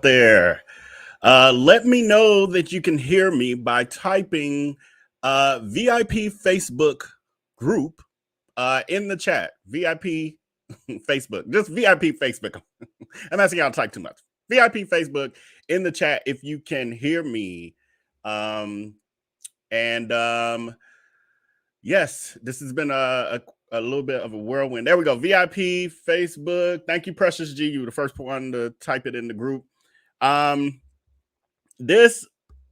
there. Let me know that you can hear me by typing VIP Facebook group in the chat. VIP Facebook, just VIP Facebook. I'm asking y'all to type too much. VIP Facebook in the chat if you can hear me. Yes, this has been a little bit of a whirlwind. There we go. VIP Facebook. Thank you, Precious G. You were the first one to type it in the group. This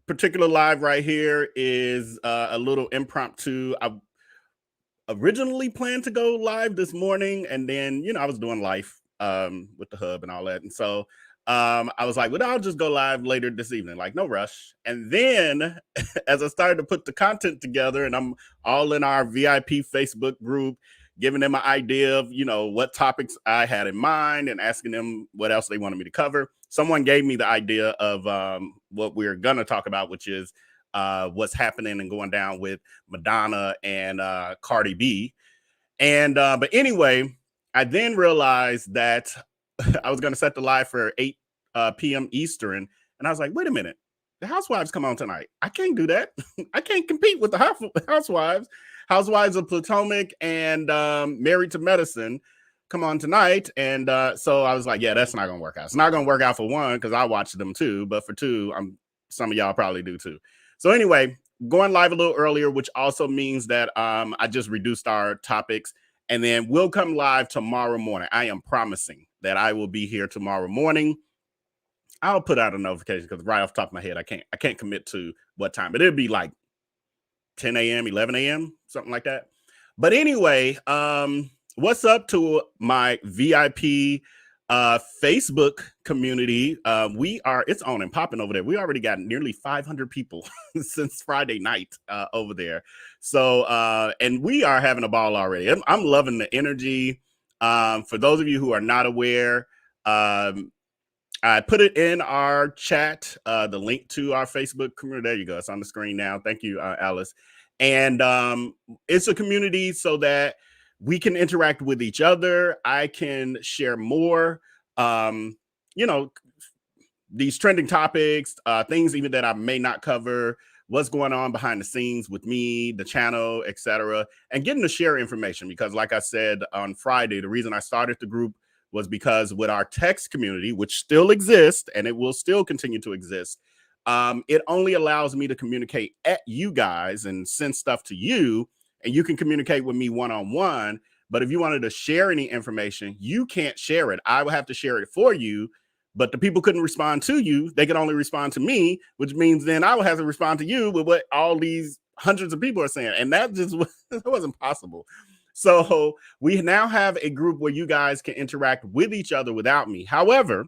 particular live right here is a little impromptu. I originally planned to go live this morning, and then I was doing life with the hub and all that, and so I was like, well, I'll just go live later this evening, like no rush. And then as I started to put the content together, and I'm all in our VIP Facebook group, giving them an idea of what topics I had in mind and asking them what else they wanted me to cover. Someone gave me the idea of what we're going to talk about, which is what's happening and going down with Madonna and Cardi B. And but anyway, I then realized that I was going to set the live for 8 p.m. Eastern. And I was like, wait a minute, the Housewives come on tonight. I can't do that. I can't compete with the Housewives. Housewives of Potomac and Married to Medicine come on tonight. And so I was like, yeah, that's not going to work out. It's not going to work out for one, because I watched them too. But for two, some of y'all probably do too. So anyway, going live a little earlier, which also means that I just reduced our topics. And then we'll come live tomorrow morning. I am promising that I will be here tomorrow morning. I'll put out a notification because right off the top of my head, I can't commit to what time, but it'll be like 10 a.m., 11 a.m., something like that. But anyway, what's up to my VIP Facebook community? It's on and popping over there. We already got nearly 500 people since Friday night over there. So, and we are having a ball already. I'm loving the energy. For those of you who are not aware, I put it in our chat, the link to our Facebook community. There you go. It's on the screen now. Thank you, Alice. And it's a community so that we can interact with each other. I can share more, these trending topics, things even that I may not cover, what's going on behind the scenes with me, the channel, etc., and getting to share information. Because like I said on Friday, the reason I started the group was because with our text community, which still exists and it will still continue to exist, it only allows me to communicate at you guys and send stuff to you, and you can communicate with me one-on-one. But if you wanted to share any information, you can't share it. I will have to share it for you, but the people couldn't respond to you. They could only respond to me, which means then I will have to respond to you with what all these hundreds of people are saying. And that just wasn't possible. So we now have a group where you guys can interact with each other without me. However,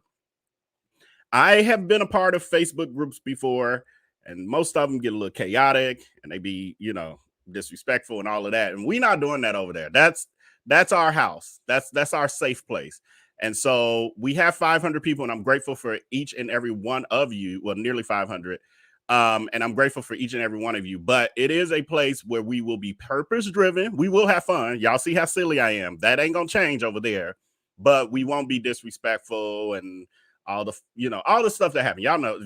I have been a part of Facebook groups before, and most of them get a little chaotic and they be, disrespectful and all of that. And we're not doing that over there. That's our house. That's our safe place. And so we have 500 people, and I'm grateful for each and every one of you. Well, nearly 500. And I'm grateful for each and every one of you. But it is a place where we will be purpose driven. We will have fun. Y'all see how silly I am. That ain't gonna change over there. But we won't be disrespectful and all the stuff that happened. Y'all know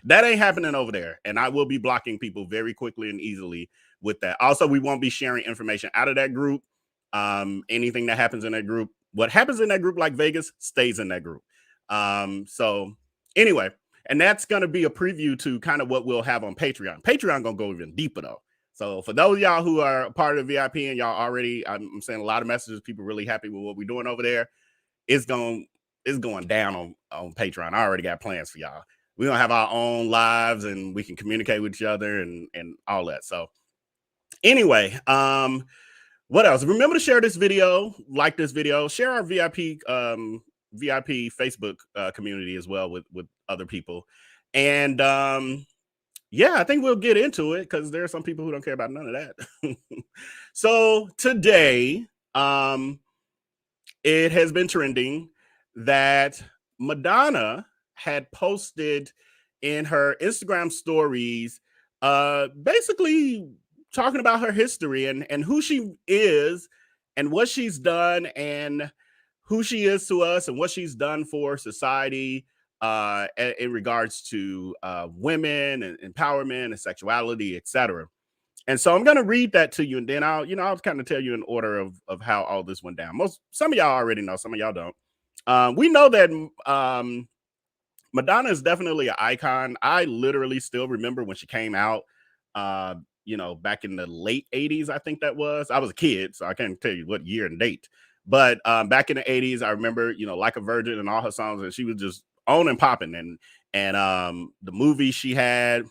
that ain't happening over there. And I will be blocking people very quickly and easily with that. Also, we won't be sharing information out of that group. Anything that happens in that group, what happens in that group, like Vegas, stays in that group. So anyway, and that's going to be a preview to kind of what we'll have on Patreon. Patreon going to go even deeper though. So for those of y'all who are part of the VIP and y'all already, I'm saying a lot of messages, people really happy with what we're doing over there. It's going down on Patreon. I already got plans for y'all. We're going to have our own lives and we can communicate with each other and all that. So anyway, what else? Remember to share this video, like this video, share our VIP Facebook community as well with other people. And yeah, I think we'll get into it because there are some people who don't care about none of that. So today, it has been trending that Madonna had posted in her Instagram stories, basically talking about her history and who she is and what she's done and who she is to us and what she's done for society in regards to women and empowerment and sexuality, etc. And so I'm going to read that to you, and then I'll kind of tell you in order of how all this went down. Some of y'all already know, some of y'all don't. We know that Madonna is definitely an icon. I literally still remember when she came out, back in the late 80s, I think that was. I was a kid, so I can't tell you what year and date. But back in the 80s, I remember, Like a Virgin and all her songs, and she was just on and popping. And the movie she had,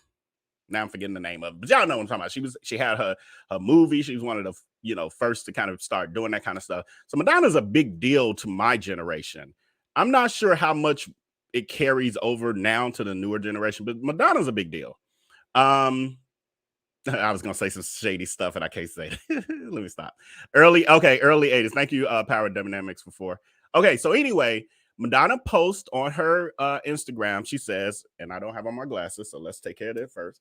now I'm forgetting the name of it, but y'all know what I'm talking about. She had her movie. She was one of the first to kind of start doing that kind of stuff. So Madonna's a big deal to my generation. I'm not sure how much it carries over now to the newer generation, but Madonna's a big deal. I was gonna say some shady stuff and I can't say it. Let me stop. Early 80s. Thank you, Power Dynamics before. Okay, so anyway, Madonna posts on her Instagram. She says, and I don't have on my glasses, so let's take care of that first.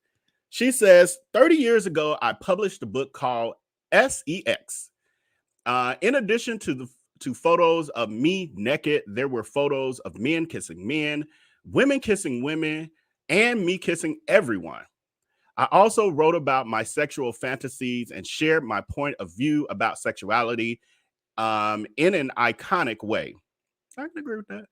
She says, 30 years ago, I published a book called SEX. In addition to photos of me naked, there were photos of men kissing men, women kissing women, and me kissing everyone. I also wrote about my sexual fantasies and shared my point of view about sexuality in an iconic way. I can agree with that.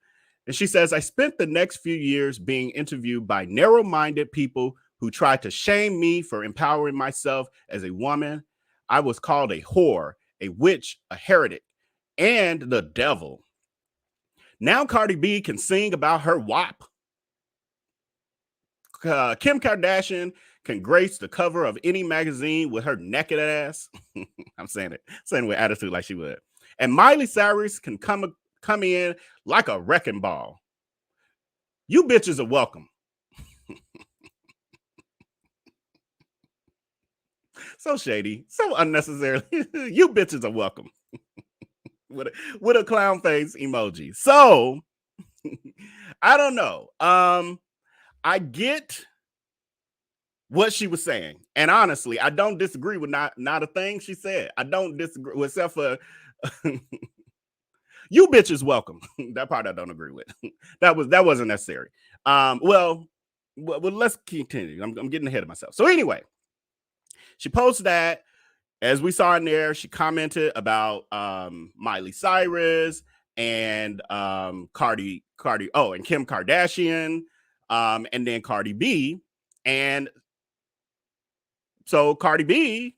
And she says, I spent the next few years being interviewed by narrow-minded people who tried to shame me for empowering myself as a woman. I was called a whore, a witch, a heretic, and the devil. Now Cardi B can sing about her WAP. Kim Kardashian can grace the cover of any magazine with her naked ass. I'm saying it with attitude like she would. And Miley Cyrus can come in like a wrecking ball. You bitches are welcome. So shady, so unnecessary. You bitches are welcome. with a clown face emoji. So I don't know. I get what she was saying, and honestly, I don't disagree with not a thing she said. I don't disagree, except for you bitches welcome. That part I don't agree with. that wasn't necessary. Well, let's continue. I'm getting ahead of myself. So anyway, she posted that. As we saw in there, she commented about Miley Cyrus and and Kim Kardashian, and then Cardi B. And so Cardi B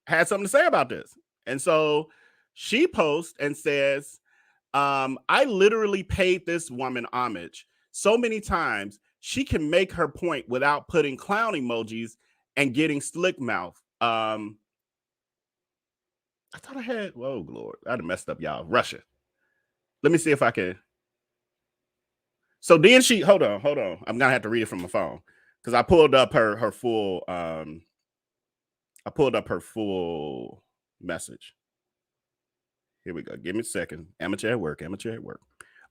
had something to say about this. And so she posts and says, I literally paid this woman homage so many times she can make her point without putting clown emojis and getting slick mouth. I thought I had, whoa, Lord, I'd have messed up, y'all. Russia. Let me see if I can. So then she, hold on. I'm gonna have to read it from my phone because I pulled up her full, message. Here we go. Give me a second. Amateur at work.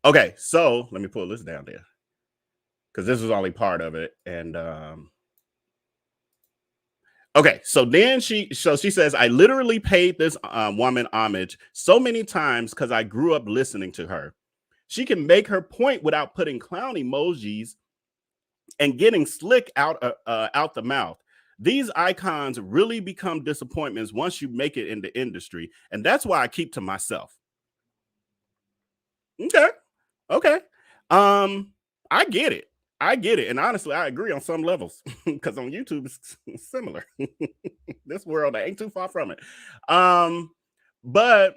Okay, so let me pull this down there because this was only part of it. And okay, so then she says, I literally paid this woman homage so many times because I grew up listening to her. She can make her point without putting clown emojis and getting slick out the mouth. These icons really become disappointments once you make it in the industry, and that's why I keep to myself. Okay. I get it. And honestly, I agree on some levels because on YouTube it's similar. This world ain't too far from it. But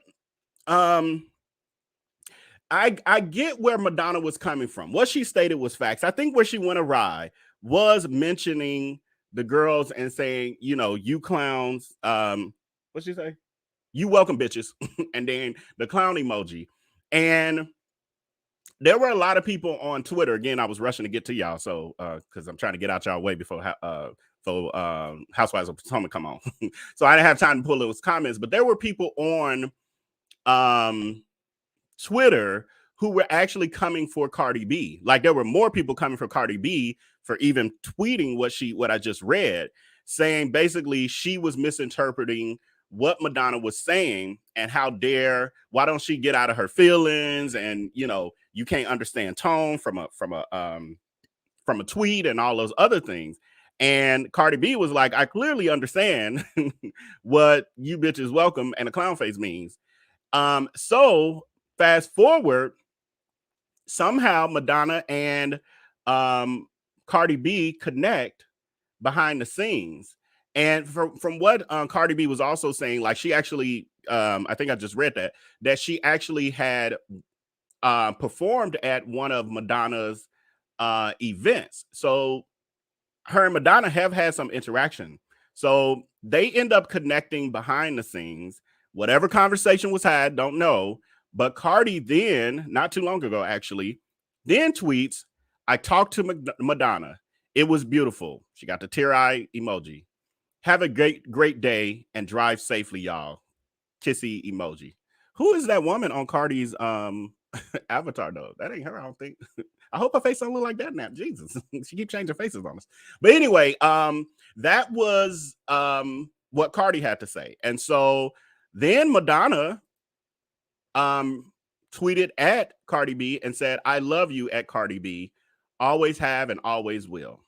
I get where Madonna was coming from. What she stated was facts. I think where she went awry was mentioning the girls and saying, you clowns, what'd she say? You welcome, bitches. And then the clown emoji. And there were a lot of people on Twitter. Again, I was rushing to get to y'all, so because I'm trying to get out y'all way before Housewives of Potomac come on. So I didn't have time to pull those comments, but there were people on Twitter who were actually coming for Cardi B. Like there were more people coming for Cardi B for even tweeting what I just read, saying basically she was misinterpreting what Madonna was saying and why don't she get out of her feelings? And you can't understand tone from a tweet and all those other things. And Cardi B was like, I clearly understand what you bitches welcome and a clown face means. So fast forward, somehow Madonna and Cardi B connect behind the scenes. And from what Cardi B was also saying, like she actually, I think I just read that she actually had performed at one of Madonna's events. So her and Madonna have had some interaction. So they end up connecting behind the scenes. Whatever conversation was had, don't know. But Cardi then, not too long ago, actually, then tweets, I talked to Madonna. It was beautiful. She got the tear-eye emoji. Have a great day and drive safely, y'all. Kissy emoji. Who is that woman on Cardi's avatar though? That ain't her, I don't think. I hope her face don't look like that now. Jesus. She keep changing faces on us. But anyway, that was what Cardi had to say. And so then Madonna tweeted at Cardi B and said, I love you at Cardi B. Always have and always will.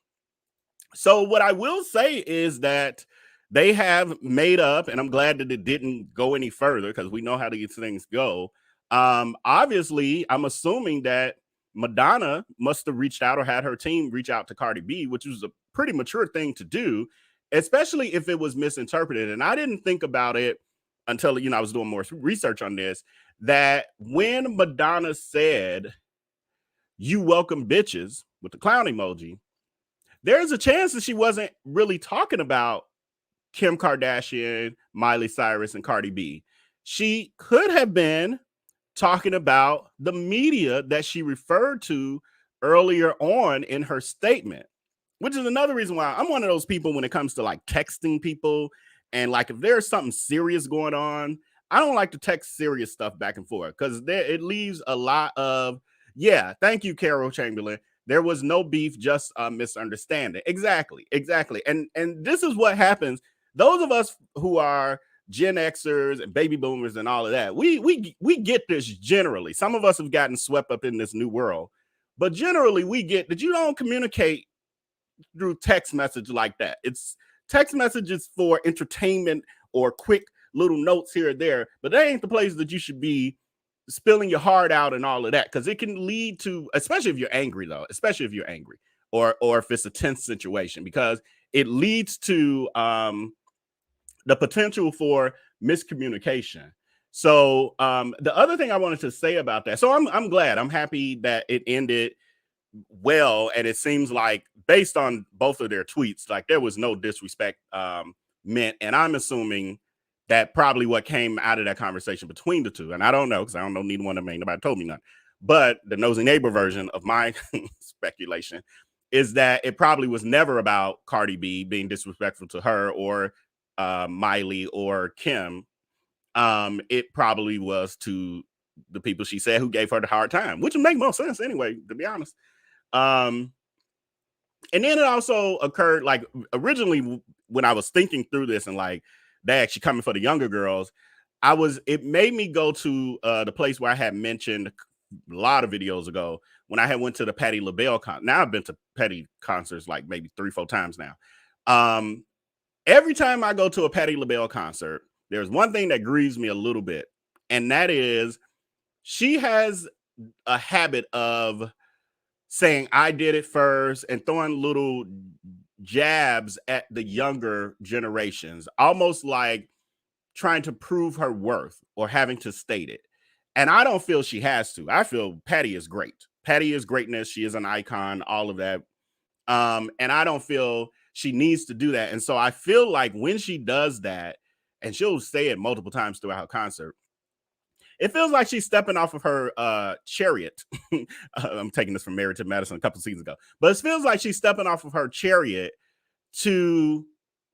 So what I will say is that they have made up, and I'm glad that it didn't go any further because we know how these things go. Obviously, I'm assuming that Madonna must have reached out or had her team reach out to Cardi B, which was a pretty mature thing to do, especially if it was misinterpreted. And I didn't think about it until, I was doing more research on this, that when Madonna said, you welcome bitches with the clown emoji, there's a chance that she wasn't really talking about Kim Kardashian, Miley Cyrus, and Cardi B. She could have been talking about the media that she referred to earlier on in her statement, which is another reason why I'm one of those people when it comes to like texting people. And like, if there's something serious going on, I don't like to text serious stuff back and forth because it leaves a lot of, yeah, thank you, Carol Chamberlain. There was no beef, just a misunderstanding. Exactly. And this is what happens. Those of us who are Gen Xers and baby boomers and all of that, we get this generally. Some of us have gotten swept up in this new world, but generally we get that you don't communicate through text message like that. It's text messages for entertainment or quick little notes here or there, but that ain't the place that you should be spilling your heart out and all of that, because it can lead to, especially if you're angry though, especially if you're angry or if it's a tense situation, because it leads to the potential for miscommunication. So the other thing I wanted to say about that, so I'm glad, I'm happy that it ended well, and it seems like based on both of their tweets, like there was no disrespect meant, and I'm assuming that probably what came out of that conversation between the two, and I don't know because I don't know neither one of them, ain't nobody told me nothing, but the nosy neighbor version of my speculation is that it probably was never about Cardi B being disrespectful to her or Miley or Kim. It probably was to the people she said who gave her the hard time, which would make more sense anyway, to be honest. And then it also occurred, like originally when I was thinking through this and like they actually coming for the younger girls, it made me go to the place where I had mentioned a lot of videos ago when I had went to the Patti LaBelle concert. Now I've been to Patti concerts like maybe 3-4 times now. Every time I go to a Patti LaBelle concert, there's one thing that grieves me a little bit, and that is she has a habit of saying I did it first and throwing little jabs at the younger generations, almost like trying to prove her worth or having to state it. And I don't feel she has to. I feel Patti is great. Patti is greatness. She is an icon, all of that. And I don't feel she needs to do that. And so I feel like when she does that, and she'll say it multiple times throughout her concert, it feels like she's stepping off of her chariot. I'm taking this from Married to Medicine a couple seasons ago, but it feels like she's stepping off of her chariot to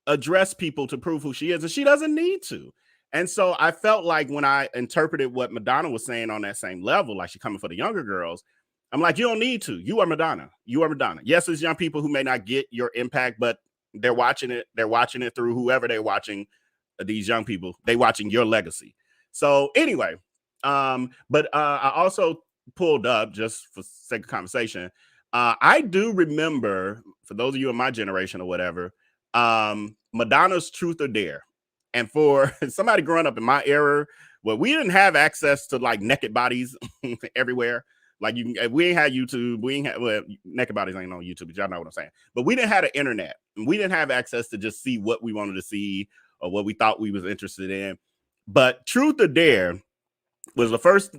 address people to prove who she is, and she doesn't need to. And so I felt like when I interpreted what Madonna was saying on that same level, like she's coming for the younger girls, I'm like, you don't need to. You are Madonna. You are Madonna. Yes, there's young people who may not get your impact, but they're watching it. They're watching it through whoever they're watching these young people, they watching your legacy. So anyway, but I also pulled up, just for sake of conversation. I do remember, for those of you in my generation or whatever, Madonna's Truth or Dare. And for somebody growing up in my era, well, we didn't have access to like naked bodies everywhere. Like we ain't had YouTube. We ain't had, well, naked bodies ain't on YouTube, but y'all know what I'm saying. But we didn't have the internet. We didn't have access to just see what we wanted to see or what we thought we was interested in. But Truth or Dare was the first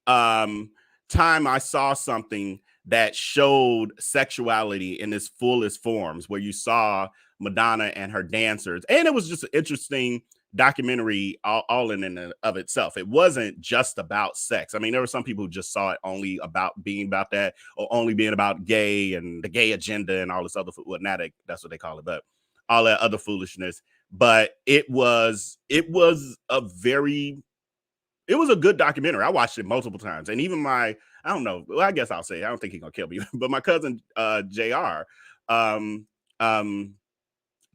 time I saw something that showed sexuality in its fullest forms, where you saw Madonna and her dancers. And it was just an interesting documentary all in and of itself. It wasn't just about sex. I mean, there were some people who just saw it only about being about that, or only being about gay and the gay agenda and all this other, well, not that's what they call it, but all that other foolishness. But it was a good documentary. I watched it multiple times. And even I don't know, well, I guess I'll say, I don't think he's gonna kill me, but my cousin JR,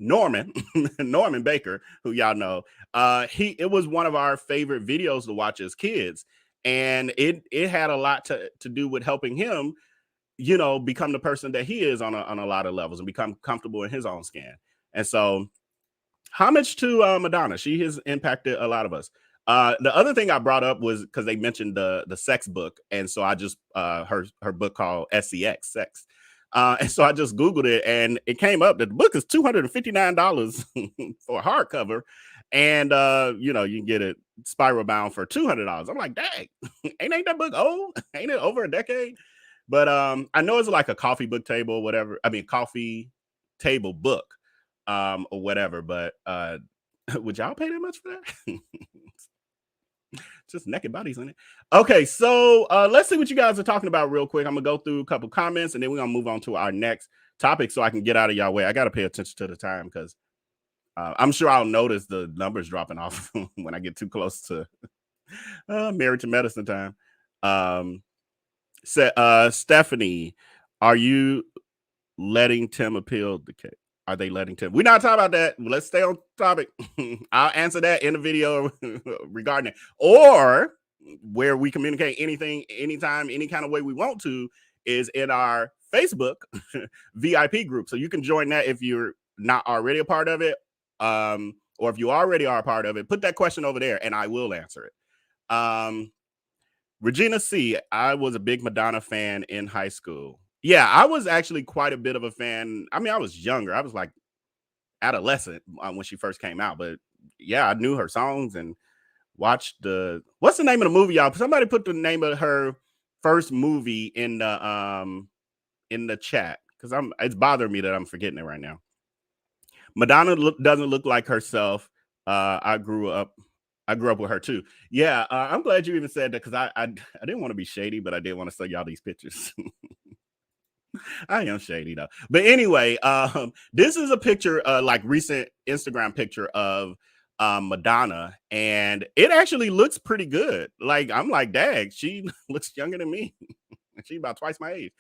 Norman Norman Baker, who y'all know, it was one of our favorite videos to watch as kids. And it had a lot to do with helping him, become the person that he is on a lot of levels and become comfortable in his own skin. And so homage to Madonna. She has impacted a lot of us. The other thing I brought up was because they mentioned the sex book. And so I just, her book called SEX, Sex. And so I just Googled it, and it came up that the book is $259 for a hardcover. And, you can get it spiral bound for $200. I'm like, dang, ain't that book old? Ain't it over a decade? But I know it's like a coffee book table or whatever. I mean, coffee table book or whatever. But would y'all pay that much for that? Just naked bodies in it. Okay, so let's see what you guys are talking about real quick. I'm gonna go through a couple comments, and then we're gonna move on to our next topic so I can get out of y'all way. I gotta pay attention to the time, because I'm sure I'll notice the numbers dropping off when I get too close to Married to Medicine time. Stephanie, are you letting Tim appeal the case? Are they letting Tim? We're not talking about that. Let's stay on topic. I'll answer that in the video regarding it. Or where we communicate anything, anytime, any kind of way we want to, is in our Facebook VIP group. So you can join that if you're not already a part of it. Or if you already are a part of it, put that question over there and I will answer it. Regina C, I was a big Madonna fan in high school. Yeah, I was actually quite a bit of a fan. I mean, I was younger. I was like adolescent when she first came out. But yeah, I knew her songs and watched what's the name of the movie, y'all? Somebody put the name of her first movie in the chat, because it's bothering me that I'm forgetting it right now. Madonna doesn't look like herself. I grew up with her too. Yeah, I'm glad you even said that, because I didn't want to be shady, but I did want to show y'all these pictures. I am shady though. But anyway, this is a picture, like recent Instagram picture of Madonna, and it actually looks pretty good. Like, I'm like, dang, she looks younger than me. She's about twice my age.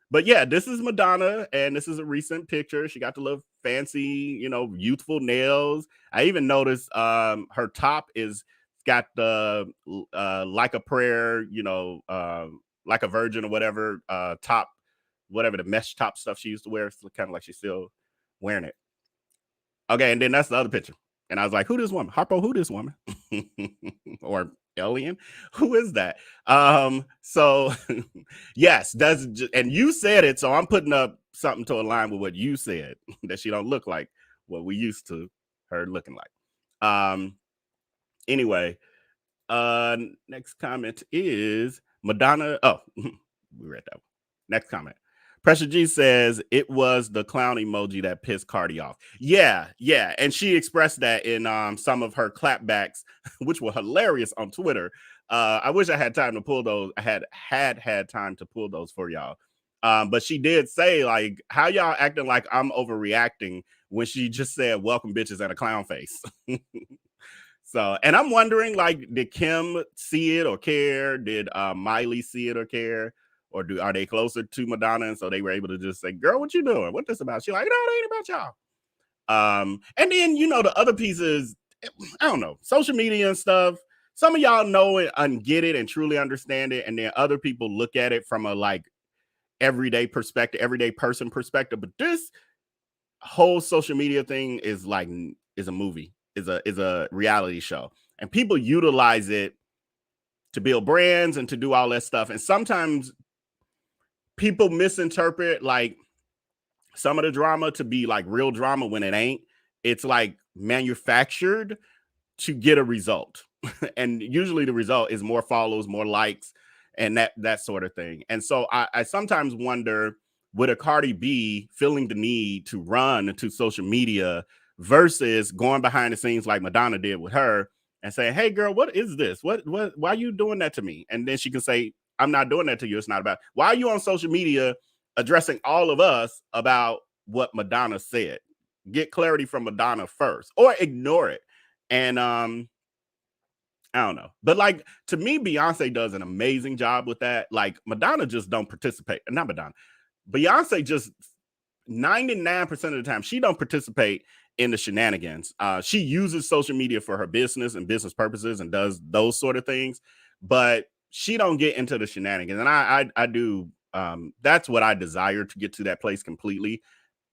But yeah, this is Madonna, and this is a recent picture. She got the little fancy, youthful nails. I even noticed her top is got the like a prayer, like a virgin or whatever top, whatever the mesh top stuff she used to wear. It's kind of like she's still wearing it. Okay, and then that's the other picture. And I was like, who this woman? Harpo, who this woman? Or alien? Who is that? So yes, and you said it, so I'm putting up something to align with what you said, that she don't look like what we used to her looking like. Anyway, next comment is Madonna. Oh, we read that one. Next comment. Pressure G says it was the clown emoji that pissed Cardi off. Yeah. And she expressed that in some of her clapbacks, which were hilarious on Twitter. I wish I had time to pull those. I had time to pull those for y'all. But she did say, like, how y'all acting like I'm overreacting when she just said welcome bitches and a clown face. So, and I'm wondering, like, did Kim see it or care? Did Miley see it or care? Or are they closer to Madonna, and so they were able to just say, girl, what you doing? What this about? She's like, no, it ain't about y'all. And then, the other piece is, I don't know, social media and stuff. Some of y'all know it and get it and truly understand it. And then other people look at it from a like everyday perspective, everyday person perspective. But this whole social media thing is like, is a movie, is a reality show. And people utilize it to build brands and to do all that stuff. And sometimes people misinterpret like some of the drama to be like real drama when it ain't. It's like manufactured to get a result. And usually the result is more follows, more likes, and that sort of thing. And so I sometimes wonder, would a Cardi B feeling the need to run to social media versus going behind the scenes like Madonna did with her and saying, "Hey girl, what is this? What why are you doing that to me?" And then she can say, "I'm not doing that to you. It's not about why are you on social media addressing all of us about what Madonna said. Get clarity from Madonna first or ignore it." And I don't know. But like to me, Beyonce does an amazing job with that. Like Madonna just don't participate. Not Madonna. Beyonce just 99% of the time, she don't participate in the shenanigans. She uses social media for her business and business purposes and does those sort of things, but she don't get into the shenanigans. And I do. That's what I desire, to get to that place completely.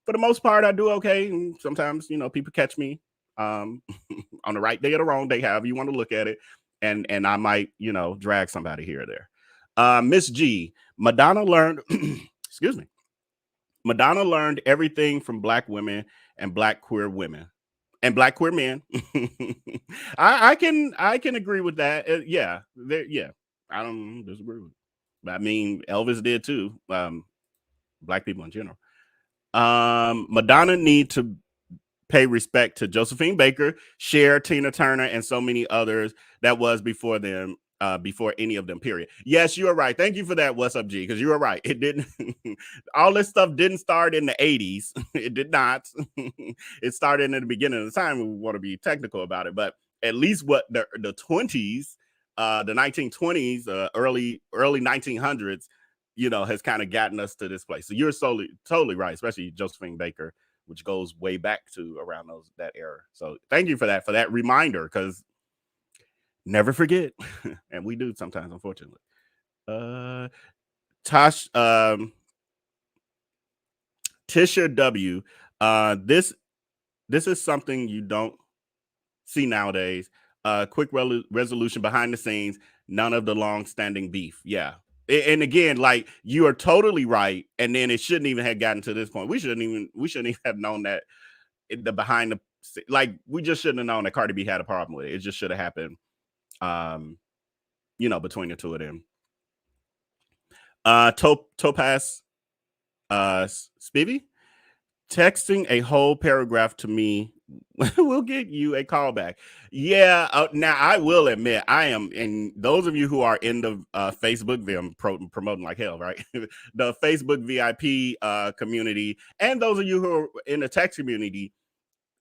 For the most part, I do okay. And sometimes, people catch me on the right day or the wrong day, however you want to look at it. And I might, drag somebody here or there. Miss G, Madonna learned, excuse me, Madonna learned everything from Black women and Black queer women and Black queer men. I can agree with that. Yeah, I don't disagree with it. But I mean, Elvis did too. Black people in general. Madonna need to pay respect to Josephine Baker, Cher, Tina Turner, and so many others that was before them, before any of them, period. Yes, you are right. Thank you for that. What's up, G? Because you are right. It didn't, all this stuff didn't start in the 80s. It did not. It started in the beginning of the time. We want to be technical about it, but at least what the 20s, the 1920s, early 1900s, has kind of gotten us to this place. So you're totally right, especially Josephine Baker, which goes way back to around that era. So thank you for that reminder, because never forget. And we do sometimes, unfortunately. Tosh, Tisha W. This is something you don't see nowadays. Quick resolution behind the scenes, none of the long-standing beef. Yeah. And again, like, you are totally right. And then it shouldn't even have gotten to this point. We shouldn't even have known that the behind the, like, we just shouldn't have known that Cardi B had a problem with it. It just should have happened, between the two of them. Topaz, Spivvy, texting a whole paragraph to me will get you a callback. Yeah, now I will admit I am, and those of you who are in the Facebook, I'm promoting like hell, right? The Facebook VIP community, and those of you who are in the text community,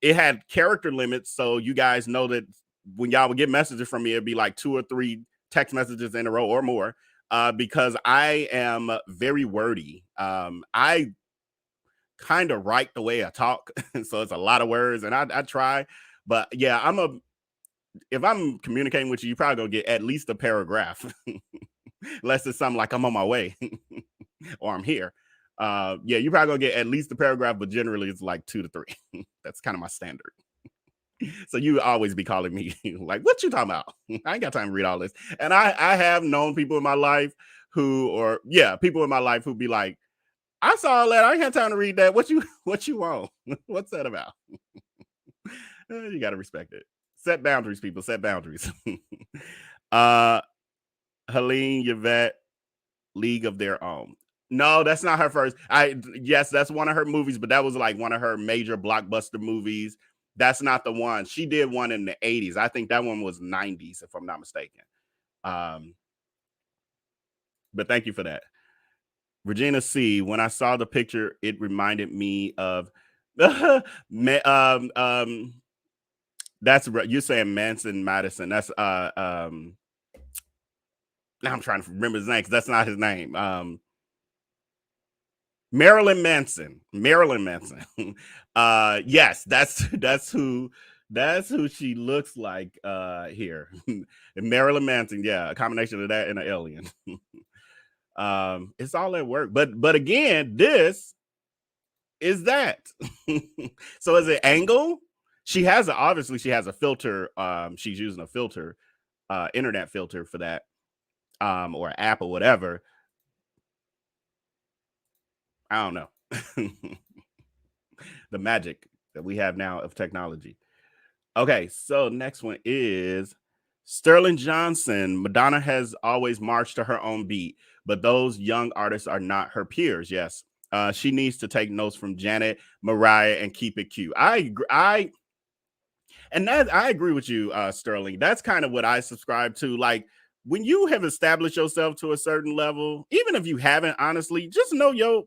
it had character limits, so you guys know that when y'all would get messages from me, it'd be like 2 or 3 text messages in a row or more, because I am very wordy. I kind of write the way I talk, so it's a lot of words, and I try, but yeah, if I'm communicating with you, you probably gonna get at least a paragraph, unless it's something like I'm on my way or I'm here. Yeah, you probably gonna get at least a paragraph, but generally it's like 2 to 3. That's kind of my standard. So you always be calling me like, "What you talking about?" I ain't got time to read all this. And I have known people in my life people in my life who be like, "I saw all that. I ain't got time to read that. What you want? What's that about?" You got to respect it. Set boundaries, people. Set boundaries. Helene Yvette, League of Their Own. No, that's not her first. Yes, that's one of her movies, but that was like one of her major blockbuster movies. That's not the one. She did one in the 80s. I think that one was 90s, if I'm not mistaken. But thank you for that. Regina C. When I saw the picture, it reminded me of that's you're saying Manson Madison. That's now I'm trying to remember his name because that's not his name. Marilyn Manson. Marilyn Manson. Yes, that's who she looks like here. Marilyn Manson, yeah, a combination of that and an alien. It's all at work. But again, this is that. So is it angle? Obviously she has a filter. She's using a filter, internet filter for that, or app or whatever. I don't know. The magic that we have now of technology. Okay, so next one is Sterling Johnson. Madonna has always marched to her own beat, but those young artists are not her peers. Yes. She needs to take notes from Janet, Mariah, and keep it cute. I agree with you, Sterling. That's kind of what I subscribe to. Like, when you have established yourself to a certain level, even if you haven't, honestly, just know your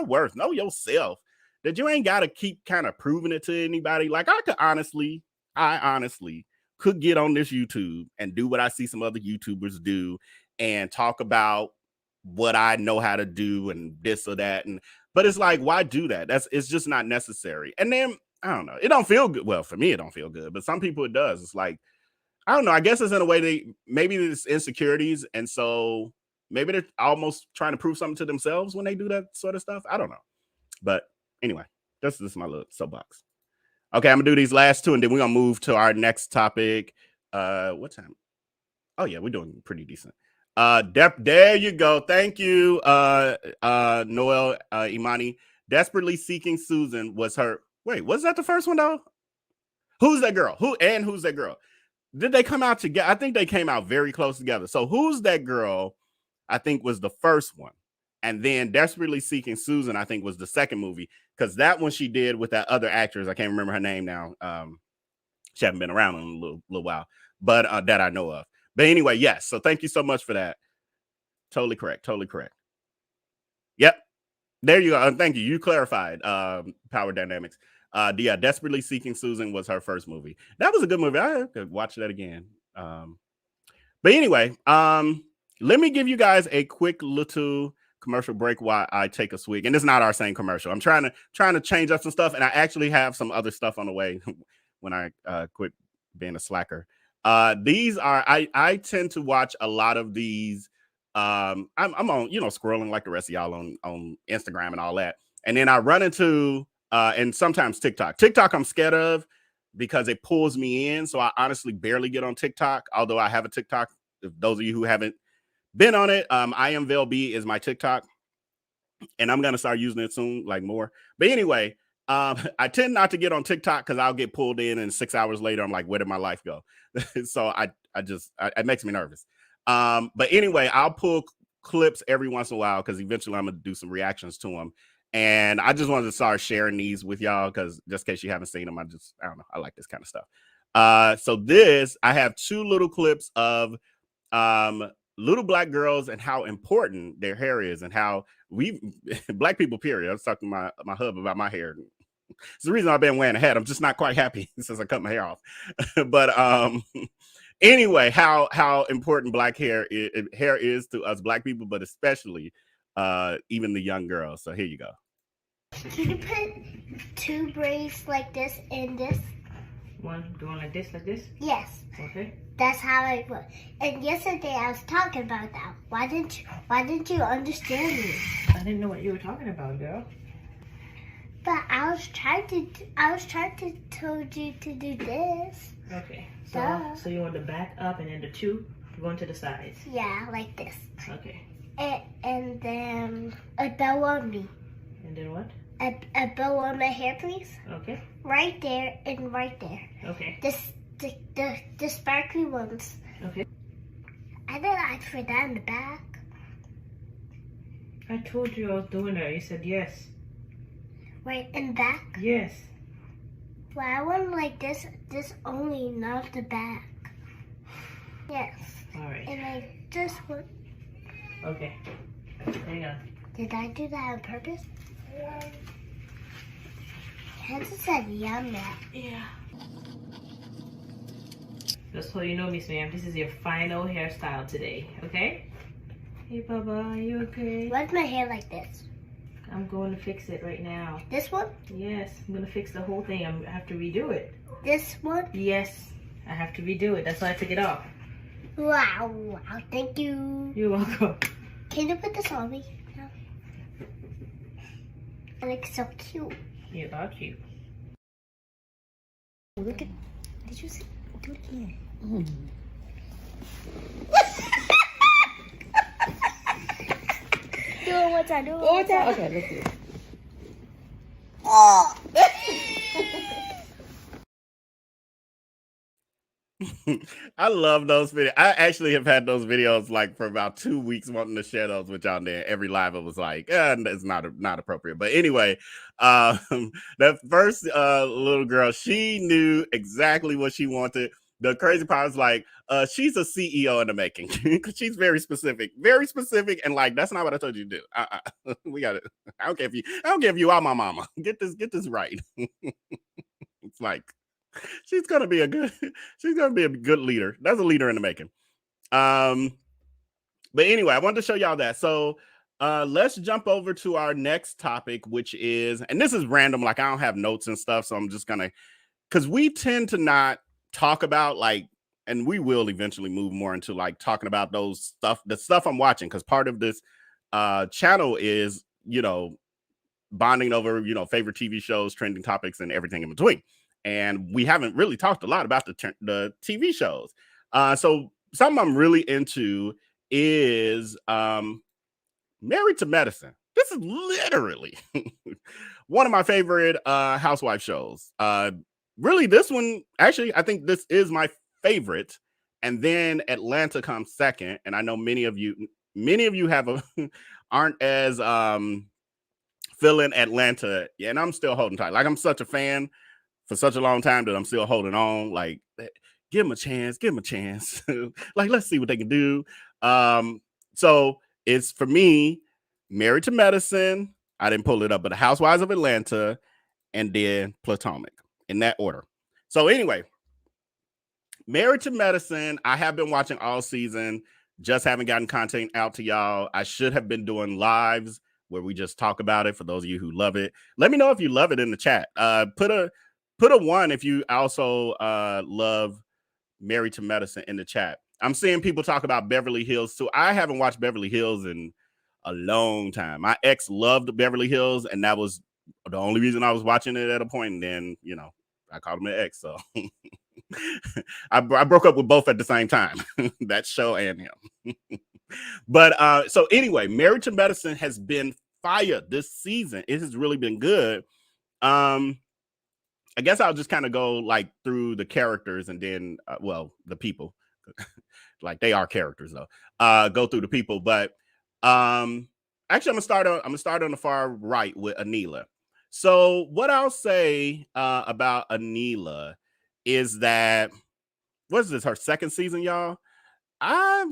worth, know yourself. That you ain't got to keep kind of proving it to anybody. Like, I honestly could get on this YouTube and do what I see some other YouTubers do and talk about what I know how to do and this or that. But it's like, why do that? It's just not necessary. And then I don't know. It don't feel good. Well, for me, it don't feel good, but some people it does. It's like, I don't know. I guess it's in a way maybe there's insecurities. And so maybe they're almost trying to prove something to themselves when they do that sort of stuff. I don't know. But anyway, this is my little soapbox. Okay, I'm gonna do these last two and then we're gonna move to our next topic. What time? Oh yeah, we're doing pretty decent. There you go. Thank you, Noel Imani. Desperately Seeking Susan was her. Wait, was that the first one though? Who's that girl? Who's that girl? Did they come out together? I think they came out very close together. So Who's That Girl, I think, was the first one. And then Desperately Seeking Susan, I think, was the second movie. Because that one she did with that other actress. I can't remember her name now. She hasn't been around in a little while. But that I know of. But anyway, yes. So thank you so much for that. Totally correct. Yep. There you go. Thank you. You clarified Power Dynamics. Yeah, Desperately Seeking Susan was her first movie. That was a good movie. I could watch that again. But anyway, let me give you guys a quick little commercial break while I take a swig. And it's not our same commercial. I'm trying to change up some stuff, and I actually have some other stuff on the way when I quit being a slacker. These are I tend to watch a lot of these. I'm on, scrolling like the rest of y'all on Instagram and all that. And then I run into and sometimes TikTok. TikTok I'm scared of because it pulls me in. So I honestly barely get on TikTok, although I have a TikTok. If those of you who haven't been on it, I am Vel B is my TikTok. And I'm going to start using it soon, like more. But anyway, I tend not to get on TikTok because I'll get pulled in and 6 hours later, I'm like, where did my life go? So it makes me nervous. But anyway, I'll pull clips every once in a while because eventually I'm going to do some reactions to them. And I just wanted to start sharing these with y'all because just in case you haven't seen them, I don't know. I like this kind of stuff. So I have two little clips of little Black girls and how important their hair is and how Black people, period. I was talking to my hub about my hair. It's the reason I've been wearing a hat. I'm just not quite happy since I cut my hair off. But anyway, how important Black hair is to us Black people, but especially even the young girls. So here you go. Can you put two braids like this and this? One going like this? Yes. Okay. That's how I put. And yesterday I was talking about that. Why didn't you understand me? I didn't know what you were talking about, girl. But I was trying to told you to do this. Okay. So you want the back up and then the two going to the sides. Yeah, like this. Okay. And then a bow on me. And then what? A bow on my hair, please. Okay. Right there and right there. Okay. The sparkly ones. Okay. And then I'd for that in the back. I told you I was doing that. You said yes. Right in the back? Yes. Well, I want like this only, not the back. Yes. All right. And I just want. Okay. Hang on. Did I do that on purpose? Hansa said yum. Yeah. Just so you know, Miss Ma'am, this is your final hairstyle today, okay? Hey, Baba, are you okay? Why's my hair like this? I'm going to fix it right now. This one? Yes, I'm going to fix the whole thing. I have to redo it. This one? Yes, I have to redo it. That's why I took it off. Wow, wow, thank you. You're welcome. Can you put this on me? I look so cute. You are cute. Look at, did you see? Do it again. Do it one time, do it one time. Okay, let's do it. Oh. I love those videos. I actually have had those videos like for about 2 weeks wanting to share those with y'all there. Every live it was like, it's not appropriate. But anyway, that first little girl, she knew exactly what she wanted. The crazy part is like, she's a CEO in the making. She's very specific, and like that's not what I told you to do. We got it. I don't care if you are my mama. Get this right. It's like she's gonna be a good leader. That's a leader in the making. But anyway, I wanted to show y'all that. So let's jump over to our next topic, which is, and this is random, like I don't have notes and stuff, so I'm just gonna, because we tend to not talk about like, and we will eventually move more into like talking about the stuff I'm watching, because part of this channel is, bonding over, favorite TV shows, trending topics, and everything in between. And we haven't really talked a lot about the TV shows. So something I'm really into is Married to Medicine. This is literally one of my favorite housewife shows. Really, this one, actually, I think this is my favorite. And then Atlanta comes second. And I know many of you have aren't as feeling Atlanta. Yeah, and I'm still holding tight. Like, I'm such a fan for such a long time that I'm still holding on. Like, give them a chance. Like, let's see what they can do. So it's, for me, Married to Medicine. I didn't pull it up, but the Housewives of Atlanta, and then Potomac, in that order. So anyway, Married to Medicine, I have been watching all season, just haven't gotten content out to y'all. I should have been doing lives where we just talk about it. For those of you who love it, let me know if you love it in the chat. Put a 1 if you also love Married to Medicine in the chat. I'm seeing people talk about Beverly Hills too. I haven't watched Beverly Hills in a long time. My ex loved Beverly Hills, and that was the only reason I was watching it at a point. And then, I called him an ex. So I broke up with both at the same time, that show and him. But so anyway, Married to Medicine has been fire this season. It has really been good. I guess I'll just kind of go like through the characters and then, the people, like they are characters though. Go through the people, but actually, I'm gonna start on the far right with Anila. So what I'll say about Anila is that, what is this, her second season, y'all? I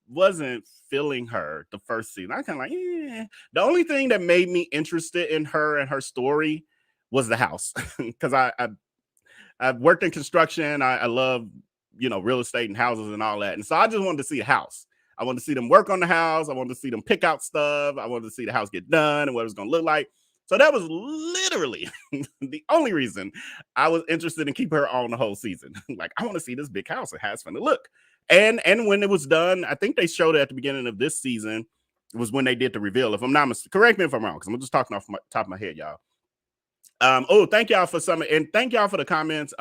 wasn't feeling her the first season. I kind of like, The only thing that made me interested in her and her story was the house, because I've worked in construction. I love, real estate and houses and all that. And so I just wanted to see a house. I wanted to see them work on the house. I wanted to see them pick out stuff. I wanted to see the house get done and what it was going to look like. So that was literally the only reason I was interested in keeping her on the whole season. Like, I want to see this big house and how it's going to look. And when it was done, I think they showed it at the beginning of this season, was when they did the reveal. If I'm not mistaken, correct me if I'm wrong, because I'm just talking off my top of my head, y'all. Thank y'all for some, and thank y'all for the comments.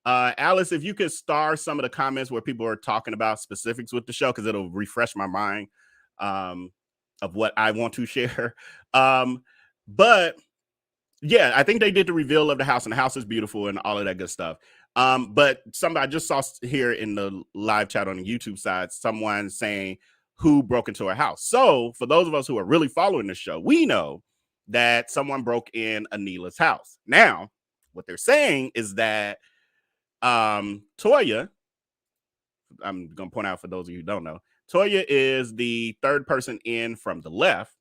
Alice, if you could star some of the comments where people are talking about specifics with the show, because it'll refresh my mind of what I want to share. But yeah, I think they did the reveal of the house, and the house is beautiful and all of that good stuff. But somebody I just saw here in the live chat on the YouTube side, someone saying who broke into her house. So for those of us who are really following the show, we know that someone broke in Anila's house. Now, what they're saying is that Toya, I'm going to point out for those of you who don't know, Toya is the third person in from the left.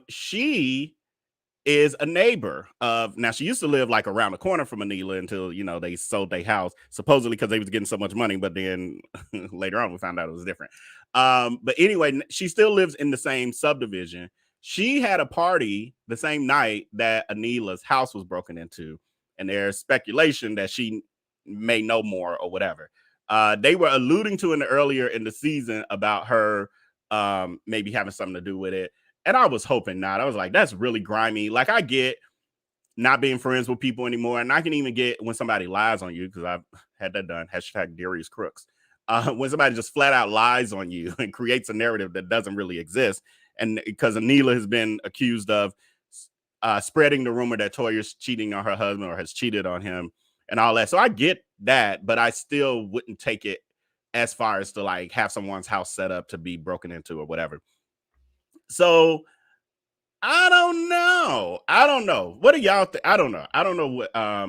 She is a neighbor of, now she used to live like around the corner from Anila until, they sold their house, supposedly because they was getting so much money, but then later on we found out it was different. But anyway, she still lives in the same subdivision. She had a party the same night that Anila's house was broken into, and there's speculation that she may know more or whatever. They were alluding to earlier in the season about her maybe having something to do with it. And I was hoping not. I was like, that's really grimy. Like, I get not being friends with people anymore. And I can even get when somebody lies on you, because I've had that done. Hashtag Darius Crooks. When somebody just flat out lies on you and creates a narrative that doesn't really exist. And because Anila has been accused of spreading the rumor that Toya's cheating on her husband or has cheated on him and all that. So I get that, but I still wouldn't take it as far as to like have someone's house set up to be broken into or whatever. So I don't know. What do y'all think? I don't know. I don't know what I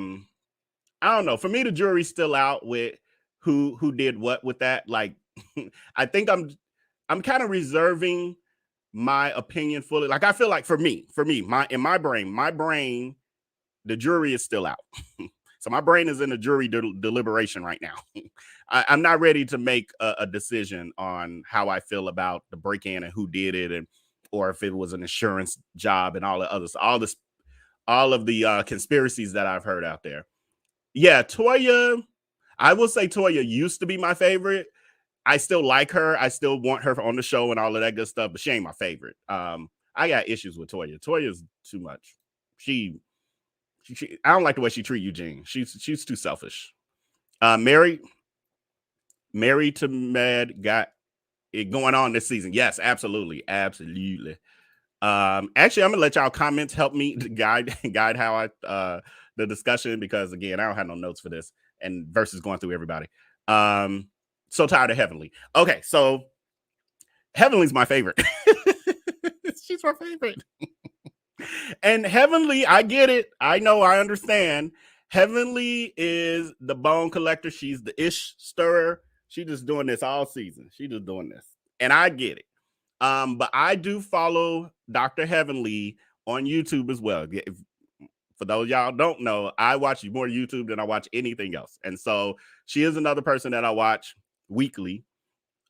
don't know. For me, the jury's still out with who did what with that. Like, I think I'm kind of reserving my opinion fully. Like, I feel like for me, in my brain, the jury is still out. So my brain is in a jury deliberation right now. I'm not ready to make a decision on how I feel about the break-in and who did it, and or if it was an insurance job and all the others, all of the conspiracies that I've heard out there. Yeah, Toya, I will say Toya used to be my favorite. I still like her. I still want her on the show and all of that good stuff, but she ain't my favorite. I got issues with Toya. Toya's too much. She I don't like the way she treat Eugene. She's too selfish. Married to Med got it going on this season. Yes, absolutely. Actually, I'm gonna let y'all comments help me guide how I the discussion, because again, I don't have no notes for this and versus going through everybody. So tired of Heavenly. Okay, so Heavenly's my favorite. She's my favorite. And Heavenly, I get it. I know, I understand. Heavenly is the bone collector. She's the ish stirrer. She's just doing this all season. She's just doing this. And I get it. But I do follow Dr. Heavenly on YouTube as well. For those y'all don't know, I watch more YouTube than I watch anything else. And so she is another person that I watch weekly.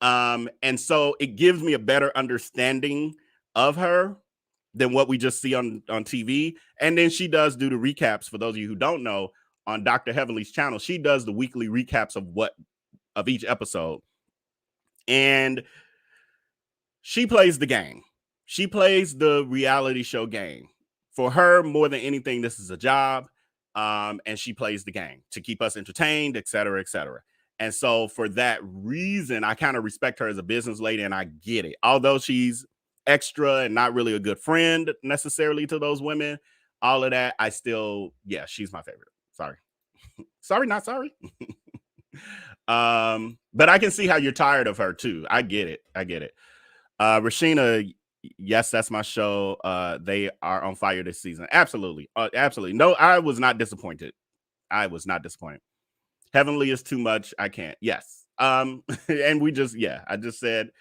And so it gives me a better understanding of her than what we just see on TV. And then she does do the recaps. For those of you who don't know, on Dr. Heavenly's channel, she does the weekly recaps of each episode. And she plays the game. She plays the reality show game. For her, more than anything, this is a job. And she plays the game to keep us entertained, et cetera, et cetera. And so for that reason, I kind of respect her as a business lady, and I get it. Although she's extra and not really a good friend necessarily to those women, all of that, I still, yeah, she's my favorite. Sorry, not sorry. But I can see how you're tired of her too. I get it. Rashina, yes, that's my show. They are on fire this season. Absolutely. No, I was not disappointed. Heavenly is too much. I can't. Yes. And I just said,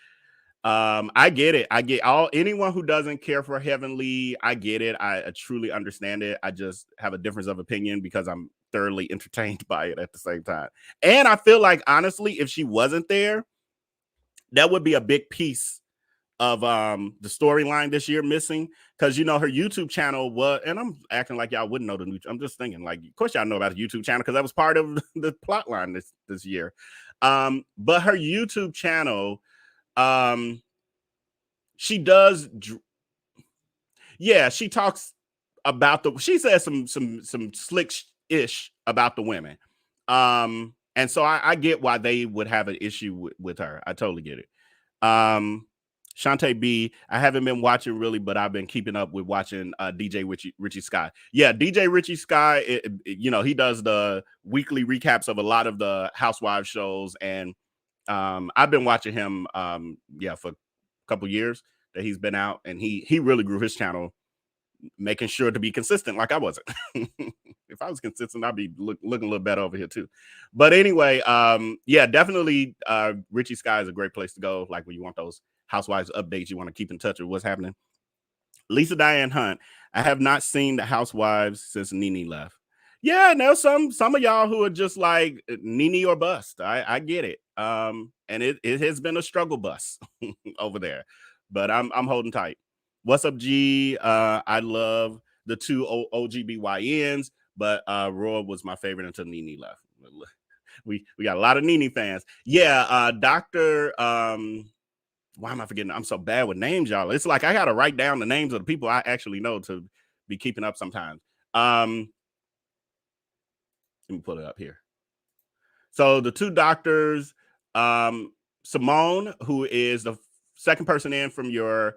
I get it. I get anyone who doesn't care for Heavenly. I get it. I truly understand it. I just have a difference of opinion because I'm thoroughly entertained by it at the same time. And I feel like, honestly, if she wasn't there, that would be a big piece of the storyline this year missing, because her YouTube channel was, and I'm acting like y'all wouldn't know the new. I'm just thinking, like, of course y'all know about the YouTube channel because that was part of the plot line this year. But her YouTube channel, she does, she talks about she says some slick-ish about the women. And so I get why they would have an issue with her. I totally get it. Shantae B, I haven't been watching really, but I've been keeping up with watching DJ Richie Sky. Yeah, DJ Richie Sky, he does the weekly recaps of a lot of the Housewives shows, and I've been watching him for a couple years that he's been out, and he really grew his channel, making sure to be consistent like I wasn't. If I was consistent, I'd be looking a little better over here too. But anyway, definitely Richie Sky is a great place to go, like when you want those Housewives updates, you want to keep in touch with what's happening. Lisa Diane Hunt, I have not seen the Housewives since Nene left. Yeah, and there's some of y'all who are just like Nene or bust. I get it. And it has been a struggle bus over there, but I'm holding tight. What's up, G? I love the two OGBYNs, but Roy was my favorite until Nene left. We got a lot of Nene fans. Yeah, Dr. Why am I forgetting? I'm so bad with names, y'all. It's like I gotta write down the names of the people I actually know to be keeping up sometimes. Let me pull it up here. So the two doctors, Simone, who is the second person in from your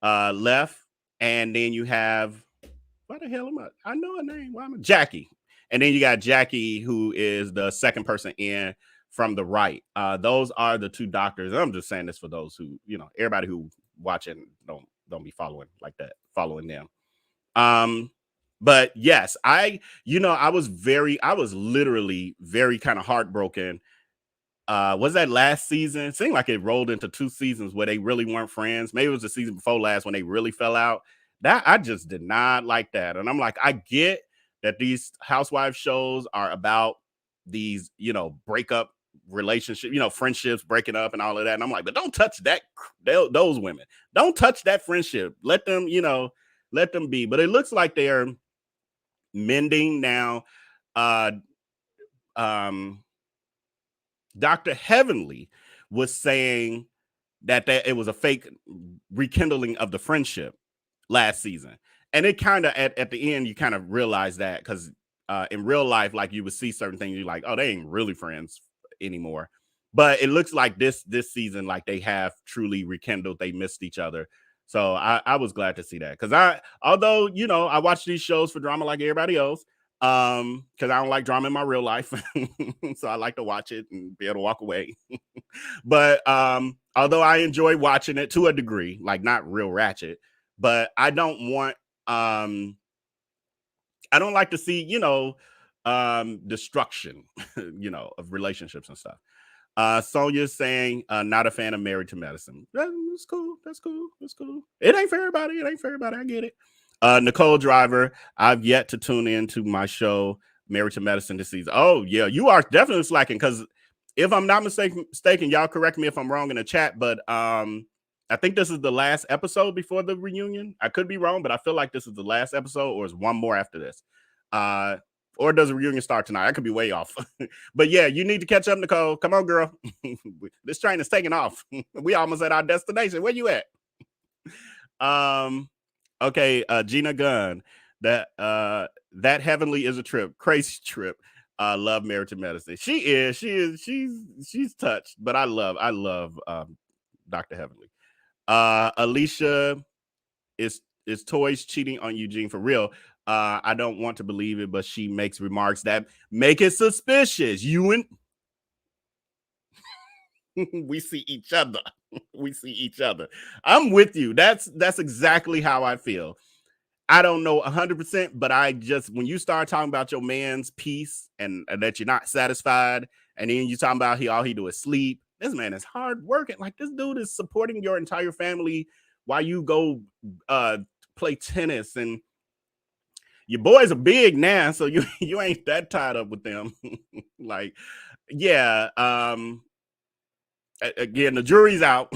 left, and then you have, why the hell am I know her name. Why am I Jackie? And then you got Jackie, who is the second person in from the right. Those are the two doctors. I'm just saying this for those who, everybody who watching don't be following like that, following them. But yes, I was literally very kind of heartbroken. Was that last season? It seemed like it rolled into 2 seasons where they really weren't friends. Maybe it was the season before last when they really fell out. That I just did not like that. And I'm like, I get that these housewife shows are about these, breakup relationship, friendships breaking up and all of that. And I'm like, but don't touch those women. Don't touch that friendship. Let them, let them be. But it looks like they're mending now. Dr. Heavenly was saying that it was a fake rekindling of the friendship last season. And it kind of at the end, you kind of realize that because in real life, like you would see certain things, you're like, oh, they ain't really friends anymore. But it looks like this season, like they have truly rekindled. They missed each other. So I was glad to see that because although I watch these shows for drama like everybody else, because I don't like drama in my real life, so I like to watch it and be able to walk away. But although I enjoy watching it to a degree, like not real ratchet, but I don't want I don't like to see destruction of relationships and stuff. Sonia's saying not a fan of Married to Medicine. That's cool. That's cool. That's cool. It ain't for everybody. It ain't for everybody. I get it. Nicole Driver, I've yet to tune into my show Married to Medicine this season. Oh yeah, you are definitely slacking because if I'm not mistaken, y'all correct me if I'm wrong in the chat, but I think this is the last episode before the reunion. I could be wrong, but I feel like this is the last episode, or is one more after this. Or does the reunion start tonight? I could be way off. But yeah, you need to catch up, Nicole. Come on, girl. This train is taking off. We almost at our destination. Where you at? Okay, Gina Gunn. That Heavenly is a trip. Crazy trip. Love Married to Medicine. She is. She's touched, but I love Dr. Heavenly. Alicia is Toys cheating on Eugene for real. I don't want to believe it, but she makes remarks that make it suspicious. You and we see each other. We see each other. I'm with you. That's exactly how I feel. I don't know 100%, but I just, when you start talking about your man's peace and that you're not satisfied, and then you talking about all he do is sleep. This man is hard working. Like this dude is supporting your entire family while you go play tennis, and your boys are big now, so you ain't that tied up with them. Like, yeah. Again, the jury's out,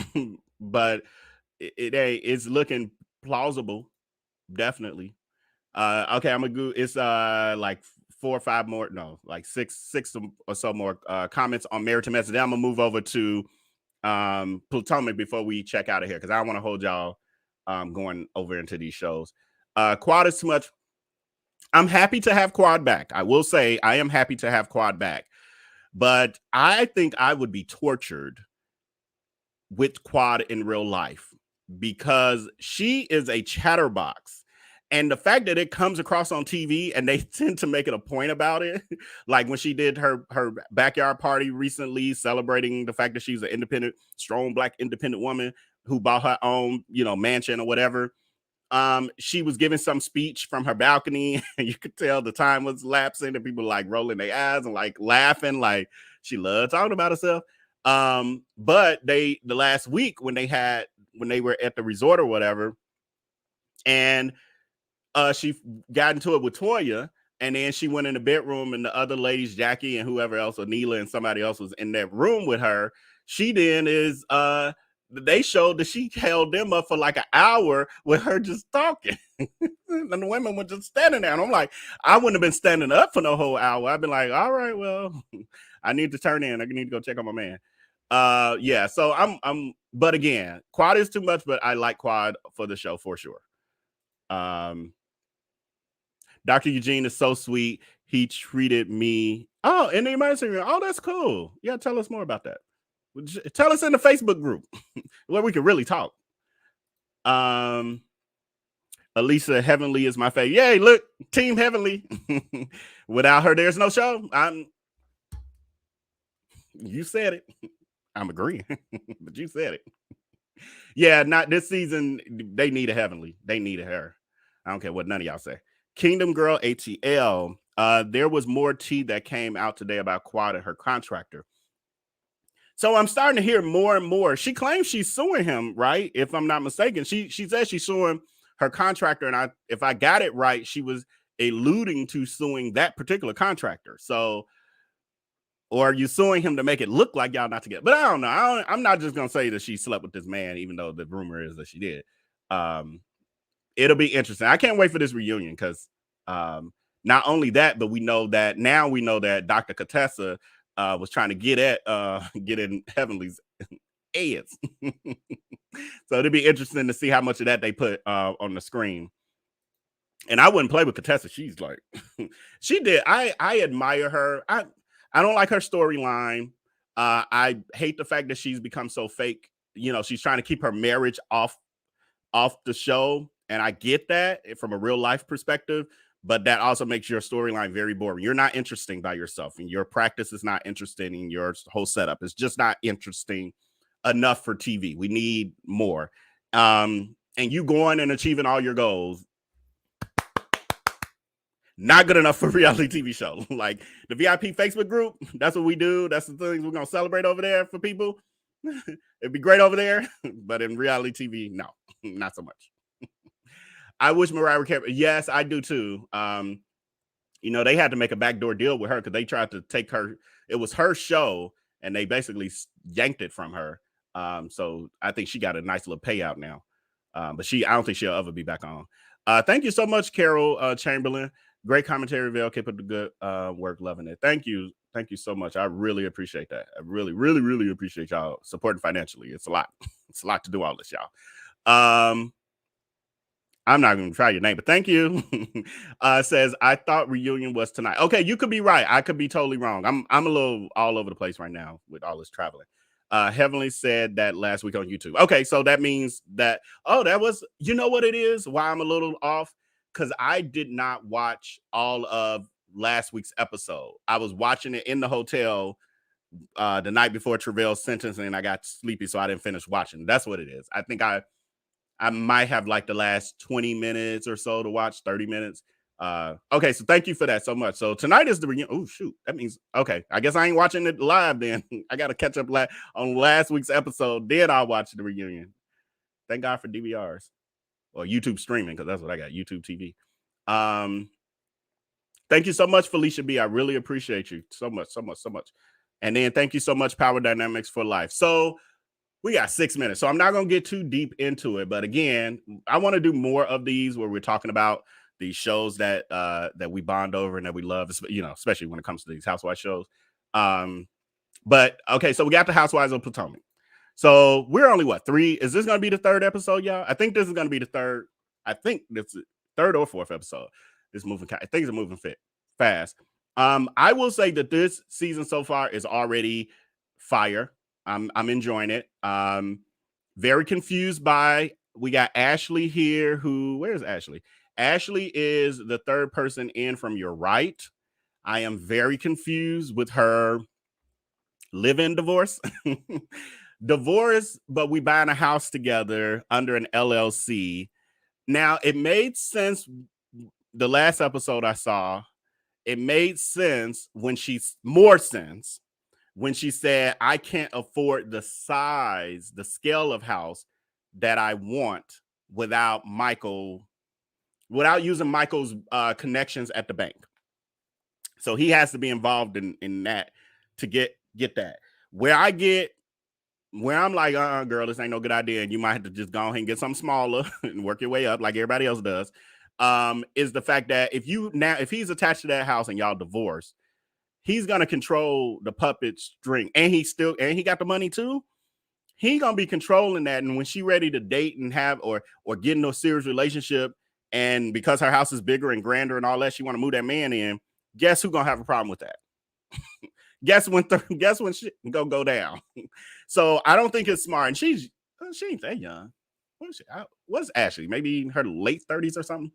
but it's looking plausible, definitely. Okay, I'm gonna go. It's like 4 or 5 more, no, like six or so more comments on Married to Medicine. Then I'm gonna move over to Potomac before we check out of here because I don't want to hold y'all going over into these shows. Quad is too much. I'm happy to have Quad back. I will say I am happy to have Quad back, but I think I would be tortured with Quad in real life because she is a chatterbox. And the fact that it comes across on TV and they tend to make it a point about it, like when she did her backyard party recently, celebrating the fact that she's an independent, strong Black independent woman who bought her own, mansion or whatever. She was giving some speech from her balcony, and you could tell the time was lapsing, and people like rolling their eyes and like laughing, like she loved talking about herself. But the last week when they were at the resort or whatever, and she got into it with Toya, and then she went in the bedroom, and the other ladies, Jackie and whoever else, or Neela and somebody else was in that room with her. She then is they showed that she held them up for like an hour with her just talking. And the women were just standing there. And I'm like, I wouldn't have been standing up for no whole hour. I'd been like, all right, well, I need to turn in. I need to go check on my man. Yeah, so but again, Quad is too much, but I like Quad for the show for sure. Dr. Eugene is so sweet. He treated me. Oh, in the emergency room. Oh, that's cool. Yeah, tell us more about that. Tell us in the Facebook group where we can really talk. Elisa Heavenly is my favorite. Yay, look, Team Heavenly. Without her, there's no show. You said it. I'm agreeing, but you said it. Yeah, not this season. They needed Heavenly. They needed her. I don't care what none of y'all say. Kingdom Girl ATL. There was more tea that came out today about Quad and her contractor. So I'm starting to hear more and more. She claims she's suing him, right? If I'm not mistaken, she says she's suing her contractor, and if I got it right, she was alluding to suing that particular contractor. So, or are you suing him to make it look like y'all not together? But I don't know. I'm not just gonna say that she slept with this man, even though the rumor is that she did. It'll be interesting. I can't wait for this reunion because not only that, but we know that Dr. Contessa was trying to get in Heavenly's ads. So it'll be interesting to see how much of that they put on the screen. And I wouldn't play with Contessa. She's like, she did. I admire her. I don't like her storyline. I hate the fact that she's become so fake. You know, she's trying to keep her marriage off the show. And I get that from a real life perspective, but that also makes your storyline very boring. You're not interesting by yourself, and your practice is not interesting, and your whole setup is just not interesting enough for TV. We need more. And you going and achieving all your goals, not good enough for a reality TV show. Like the VIP Facebook group, that's what we do. That's the things we're going to celebrate over there for people. It'd be great over there, but in reality TV, no, not so much. I wish Mariah would care. Yes, I do too. You know, they had to make a backdoor deal with her because they tried to take her. It was her show, and they basically yanked it from her. So I think she got a nice little payout now. But I don't think she'll ever be back on. Thank you so much, Carol Chamberlain. Great commentary, Val. Keep up the good work. Loving it. Thank you. Thank you so much. I really appreciate that. I really, really, really appreciate y'all supporting financially. It's a lot. It's a lot to do all this, y'all. I'm not going to try your name, but thank you. Says, I thought reunion was tonight. Okay, you could be right. I could be totally wrong. I'm a little all over the place right now with all this traveling. Heavenly said that last week on YouTube. Okay, so that means that, that was, you know what it is? Why I'm a little off? Because I did not watch all of last week's episode. I was watching it in the hotel the night before Trevel's sentencing, and I got sleepy, so I didn't finish watching. That's what it is. I think I might have like the last 20 minutes or so to watch, 30 minutes. Okay, so thank you for that so much. So tonight is the reunion. Oh, shoot. That means, okay, I guess I ain't watching it live then. I got to catch up on last week's episode. Then I'll watch the reunion. Thank God for DVRs or YouTube streaming, because that's what I got, YouTube TV. Thank you so much, Felicia B. I really appreciate you so much, so much, so much. And then thank you so much, Power Dynamics for Life. So we got 6 minutes, so I'm not going to get too deep into it. But again, I want to do more of these where we're talking about these shows that we bond over and that we love, you know, especially when it comes to these Housewives shows. But okay, so we got the Housewives of Potomac. So we're only what, 3? Is this going to be the 3rd episode, y'all? I think this is going to be the 3rd. I think this is 3rd or 4th episode. It's moving. I think it's moving fast. I will say that this season so far is already fire. I'm enjoying it. Very confused by, we got Ashley here. Where's Ashley? Ashley is the 3rd person in from your right. I am very confused with her live-in divorce. Divorce, but we buying a house together under an LLC. Now, it made sense. The last episode I saw, it made sense when she said, I can't afford the scale of house that I want without using Michael's connections at the bank. So he has to be involved in that to get that. Where I get where I'm like, girl, this ain't no good idea, and you might have to just go ahead and get something smaller and work your way up like everybody else does. Is the fact that if he's attached to that house and y'all divorce, he's gonna control the puppet string, and he got the money too. He gonna be controlling that, and when she ready to date and have or get into a serious relationship, and because her house is bigger and grander and all that, she want to move that man in. Guess who gonna have a problem with that? guess when shit gonna go down. So I don't think it's smart. And she ain't that young. What's Ashley? Maybe her late 30s or something.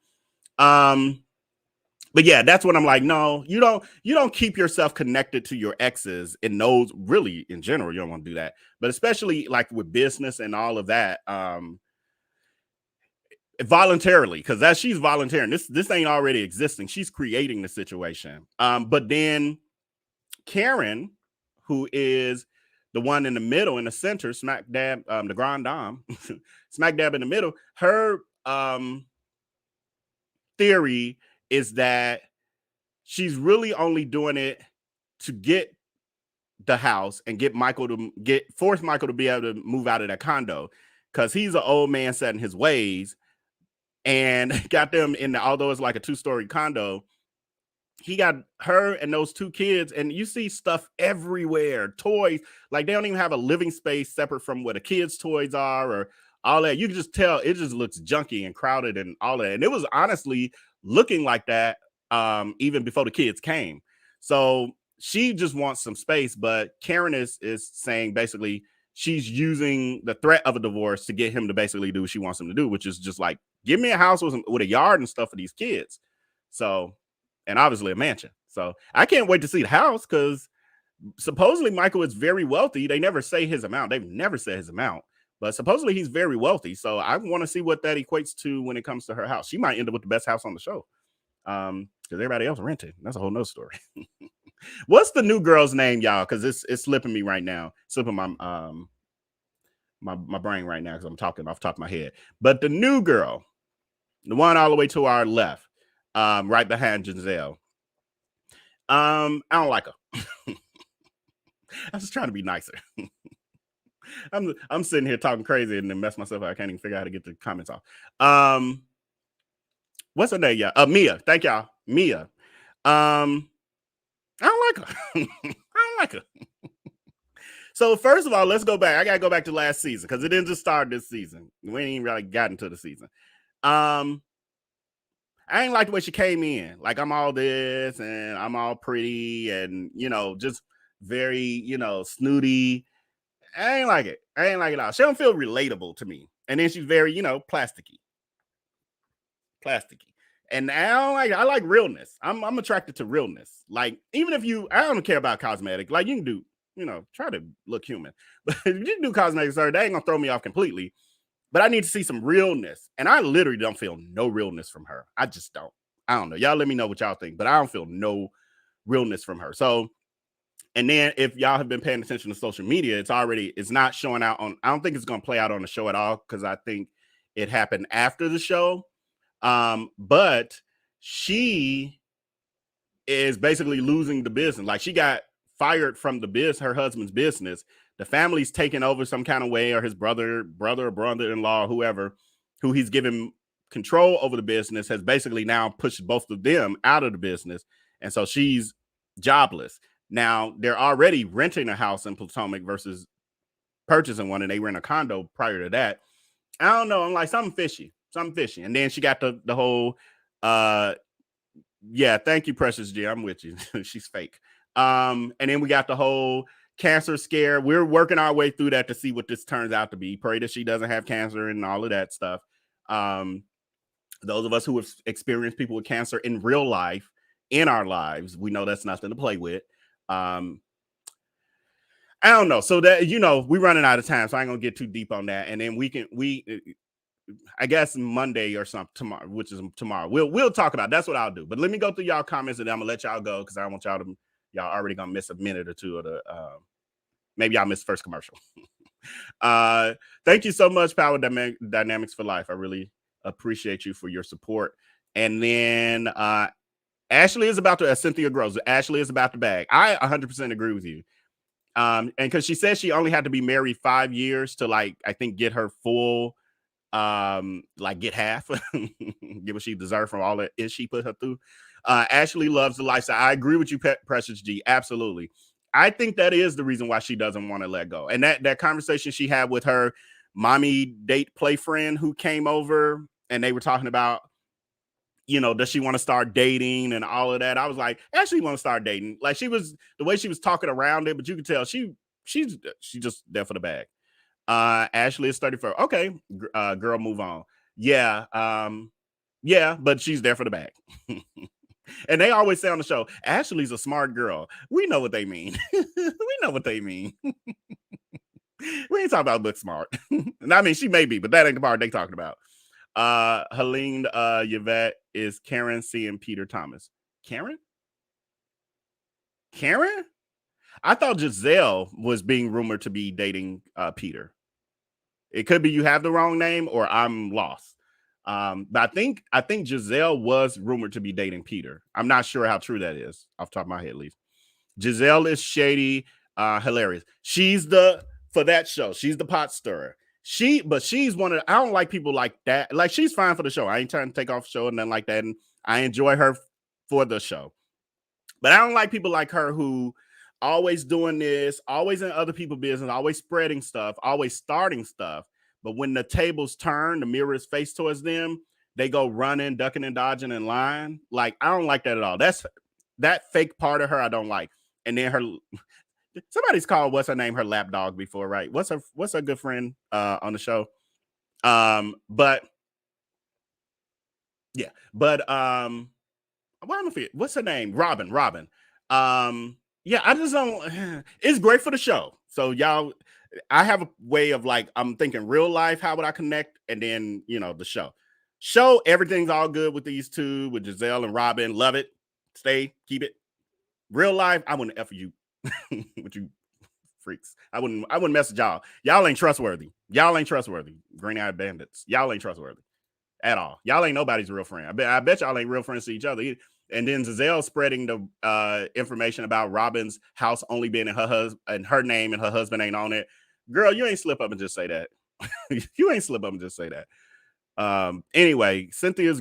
But yeah, that's what I'm like. No, you don't keep yourself connected to your exes in those, really, in general. You don't want to do that, but especially like with business and all of that, voluntarily, because that she's volunteering. This ain't already existing. She's creating the situation. But then Karen, who is the one in the middle, in the center, smack dab, the grand dame, smack dab in the middle, her theory is that she's really only doing it to get the house and force Michael to be able to move out of that condo, because he's an old man set in his ways, and got them although it's like a 2-story condo, he got her and those 2 kids, and you see stuff everywhere, toys, like they don't even have a living space separate from where the kids' toys are or all that. You can just tell it just looks junky and crowded and all that. And it was honestly looking like that even before the kids came. So she just wants some space, but Karen is saying basically she's using the threat of a divorce to get him to basically do what she wants him to do, which is just like, give me a house with a yard and stuff for these kids. So, and obviously a mansion. So I can't wait to see the house, because supposedly Michael is very wealthy. They never say his amount. They've never said his amount, but supposedly he's very wealthy. So I want to see what that equates to when it comes to her house. She might end up with the best house on the show, because everybody else rented. That's a whole nother story. What's the new girl's name, y'all? Because it's slipping me right now. Slipping my my brain right now, because I'm talking off the top of my head. But the new girl, the one all the way to our left, right behind Giselle. I don't like her. I'm just trying to be nicer. I'm sitting here talking crazy and then mess myself up. I can't even figure out how to get the comments off. What's her name? Yeah, Mia. Thank y'all, Mia. I don't like her. I don't like her. So first of all, let's go back. I gotta go back to last season, because it didn't just start this season. We ain't even really got into the season. I ain't like the way she came in. Like, I'm all this and I'm all pretty and, just very, snooty. I ain't like it. I ain't like it at all. She don't feel relatable to me. And then she's very, plasticky. And I like realness. I'm attracted to realness. Like, even if I don't care about cosmetic. Like, you can do, try to look human. But if you do cosmetics, they ain't gonna throw me off completely. But I need to see some realness. And I literally don't feel no realness from her. I just don't. I don't know. Y'all let me know what y'all think. But I don't feel no realness from her. So, and then if y'all have been paying attention to social media, it's not showing out on, I don't think it's going to play out on the show at all, because I think it happened after the show. But she is basically losing the business. Like, she got fired from her husband's business. The family's taken over some kind of way, or his brother-in-law, whoever, who he's given control over the business, has basically now pushed both of them out of the business. And so she's jobless. Now, they're already renting a house in Potomac versus purchasing one, and they rent a condo prior to that. I don't know. I'm like, something fishy. And then she got the whole, yeah, thank you, Precious G. I'm with you. She's fake. And then we got the whole cancer scare. We're working our way through that to see what this turns out to be. Pray that she doesn't have cancer and all of that stuff. Those of us who have experienced people with cancer in real life, in our lives, we know that's nothing to play with. I don't know. So that, we're running out of time, so I ain't gonna get too deep on that. And then I guess Monday or something tomorrow, which is tomorrow, we'll talk about it. That's what I'll do. But let me go through y'all comments, and then I'm gonna let y'all go, because I don't want y'all already gonna miss a minute or two of the maybe y'all missed first commercial. Thank you so much, Power Dynamics for Life. I really appreciate you for your support. And then Ashley is about to, as Cynthia grows, Ashley is about to bag. I 100% agree with you. And because she said she only had to be married 5 years to like, I think, get her full, like get half, get what she deserved from all that is she put her through. Ashley loves the lifestyle. I agree with you, Precious G. Absolutely. I think that is the reason why she doesn't want to let go. And that conversation she had with her mommy date play friend who came over, and they were talking about, you know, does she want to start dating and all of that? I was like, Ashley want to start dating. Like, she was, the way she was talking around it, but you could tell she's just there for the bag. Ashley is 34. Okay, girl, move on. Yeah, yeah, but she's there for the bag. And they always say on the show, Ashley's a smart girl. We know what they mean. We know what they mean. We ain't talking about look smart. And I mean, she may be, but that ain't the part they talking about. Helene Yvette is Karen seeing Peter Thomas. Karen? Karen? I thought Giselle was being rumored to be dating Peter. It could be you have the wrong name or I'm lost. But I think Giselle was rumored to be dating Peter. I'm not sure how true that is, off the top of my head, at least. Giselle is shady, hilarious. She's for that show, she's the pot stirrer. But she's one of, I don't like people like that. Like, she's fine for the show. I ain't trying to take off the show and nothing like that. And I enjoy her for the show. But I don't like people like her who always doing this, always in other people's business, always spreading stuff, always starting stuff. But when the tables turn, the mirror is faced towards them, they go running, ducking and dodging in line. Like, I don't like that at all. That's that fake part of her I don't like. And then somebody's called, what's her name, her lapdog before, right? What's her good friend on the show? But yeah, but why am I forget? What's her name? Robin. Yeah, I just don't. It's great for the show. So y'all, I have a way of like, I'm thinking real life, how would I connect? And then, you know, the show. Everything's all good with these two, with Giselle and Robin. Love it. Stay, keep it. Real life, I wouldn't F you with you freaks. I wouldn't mess with y'all. Y'all ain't trustworthy. Green-eyed bandits. Y'all ain't trustworthy at all. Y'all ain't nobody's real friend. I bet y'all ain't real friends to each other either. And then Giselle spreading the information about Robin's house only being in her husband and her name, and her husband ain't on it. Girl, you ain't slip up and just say that. You ain't slip up and just say that. Anyway, Cynthia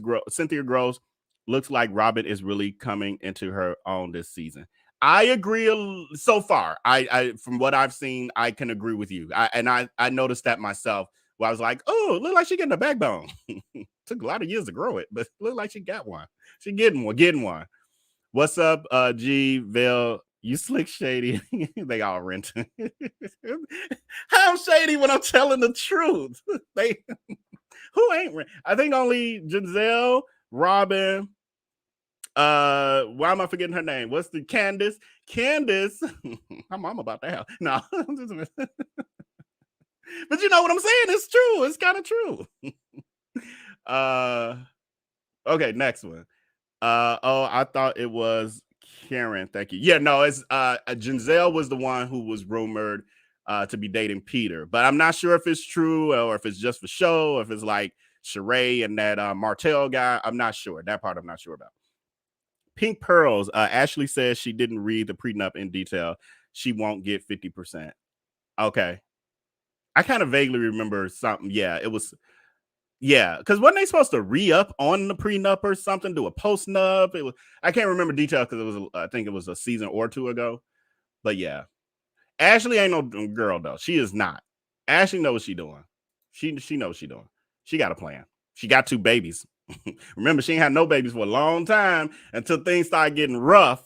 Gross looks like Robin is really coming into her own this season. I agree so far. I from what I've seen, I can agree with you. I noticed that myself. Where I was like, oh, look like she getting a backbone. Took a lot of years to grow it, but look like she got one. She getting one. What's up, G Vel? You slick shady. They all renting. How I'm shady when I'm telling the truth. Who ain't rent? I think only Giselle, Robin. Why am I forgetting her name? What's the Candace? Her mom about the house. No. But you know what I'm saying? It's true. It's kind of true. Okay, next one. I thought it was Karen. Thank you. Yeah, no, it's Giselle was the one who was rumored to be dating Peter, but I'm not sure if it's true or if it's just for show, or if it's like Sheree and that Martell guy. I'm not sure. That part I'm not sure about. Pink Pearls. Ashley says she didn't read the prenup in detail. She won't get 50%. Okay. I kind of vaguely remember something. Yeah, it was. Yeah, because wasn't they supposed to re-up on the prenup or something, do a post-nup? It was. I can't remember details because it was. I think it was a season or two ago. But yeah, Ashley ain't no girl though. She is not. Ashley knows what she's doing. She knows what she's doing. She got a plan. She got 2 babies. Remember, she ain't had no babies for a long time until things started getting rough,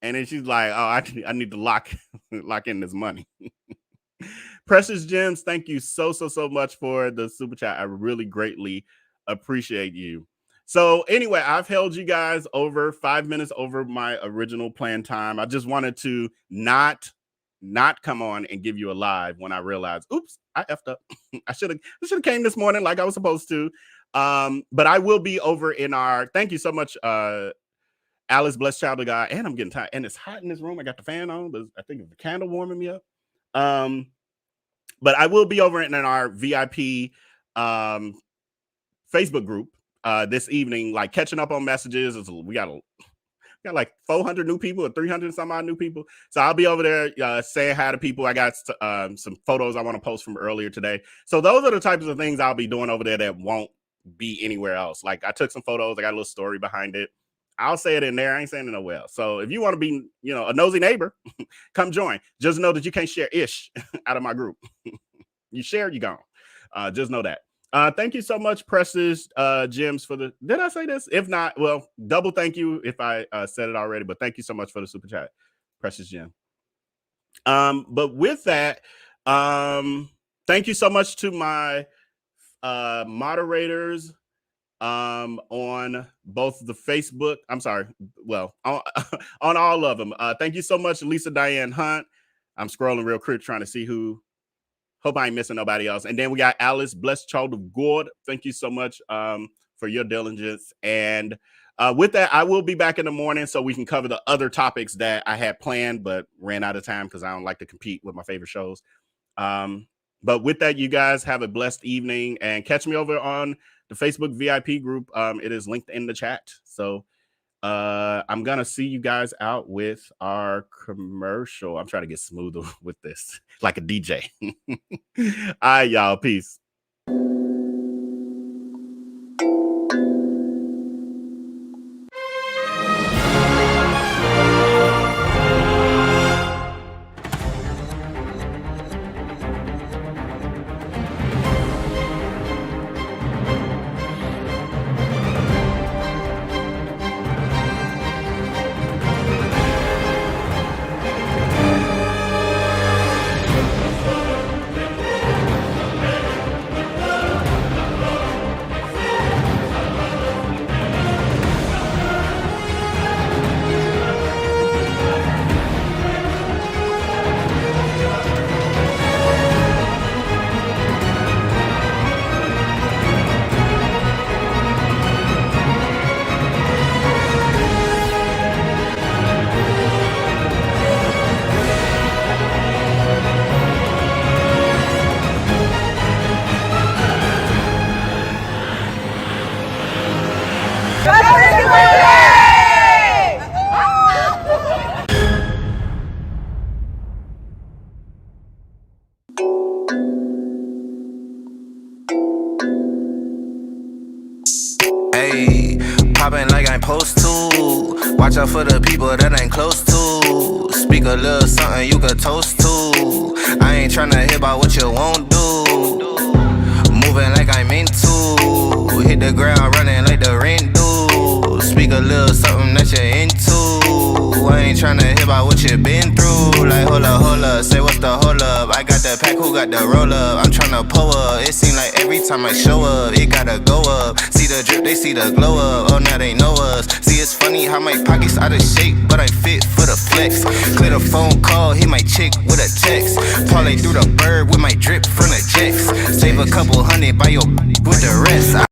and then she's like, "Oh, I need to lock in this money." Precious Gems, thank you so much for the super chat. I really greatly appreciate you. So anyway, I've held you guys over 5 minutes over my original planned time. I just wanted to not come on and give you a live when I realized, oops, I effed up. I should have came this morning like I was supposed to. But I will be over in our, thank you so much, Alice, blessed child of God. And I'm getting tired. And it's hot in this room. I got the fan on, but I think it's the candle warming me up. But I will be over in our VIP Facebook group this evening, like catching up on messages. We got got like 400 new people or 300 some odd new people. So I'll be over there saying hi to people. I got some photos I want to post from earlier today. So those are the types of things I'll be doing over there that won't be anywhere else. Like I took some photos. I got a little story behind it. I'll say it in there. I ain't saying it nowhere else. So if you want to be, a nosy neighbor, come join. Just know that you can't share ish out of my group. You share, you gone. Just know that. Thank you so much, Precious Gems, for the. Did I say this? If not, well, double thank you if I said it already. But thank you so much for the super chat, Precious Gem. But with that, thank you so much to my moderators on both the Facebook. I'm sorry. Well, on all of them. Thank you so much, Lisa Diane Hunt. I'm scrolling real quick trying to see who. Hope I ain't missing nobody else. And then we got Alice, blessed child of God. Thank you so much for your diligence. And with that, I will be back in the morning so we can cover the other topics that I had planned, but ran out of time because I don't like to compete with my favorite shows. But with that, you guys have a blessed evening and catch me over on the Facebook VIP group. It is linked in the chat. So I'm gonna see you guys out with our commercial. I'm trying to get smoother with this, like a DJ. All right, y'all. Peace. Ayy, poppin' like I'm supposed to. Watch out for the people that ain't close to. Speak a little something you could toast to. I ain't tryna hear about what you won't do. Moving like I'm into. Hit the ground running like the rent do. Speak a little something that you're into. I ain't tryna hear about what you been through. Like hold up, say what's the hold up. I got the pack, who got the roll up? I'm tryna pull up. It seem like every time I show up, it gotta go up. See the drip, they see the glow up. Oh, now they know us. See, it's funny how my pockets out of shape, but I'm fit for the flex. Clear the phone call, hit my chick with a text. Parlay through the bird with my drip from the jets. Save a couple hundred by your with the rest.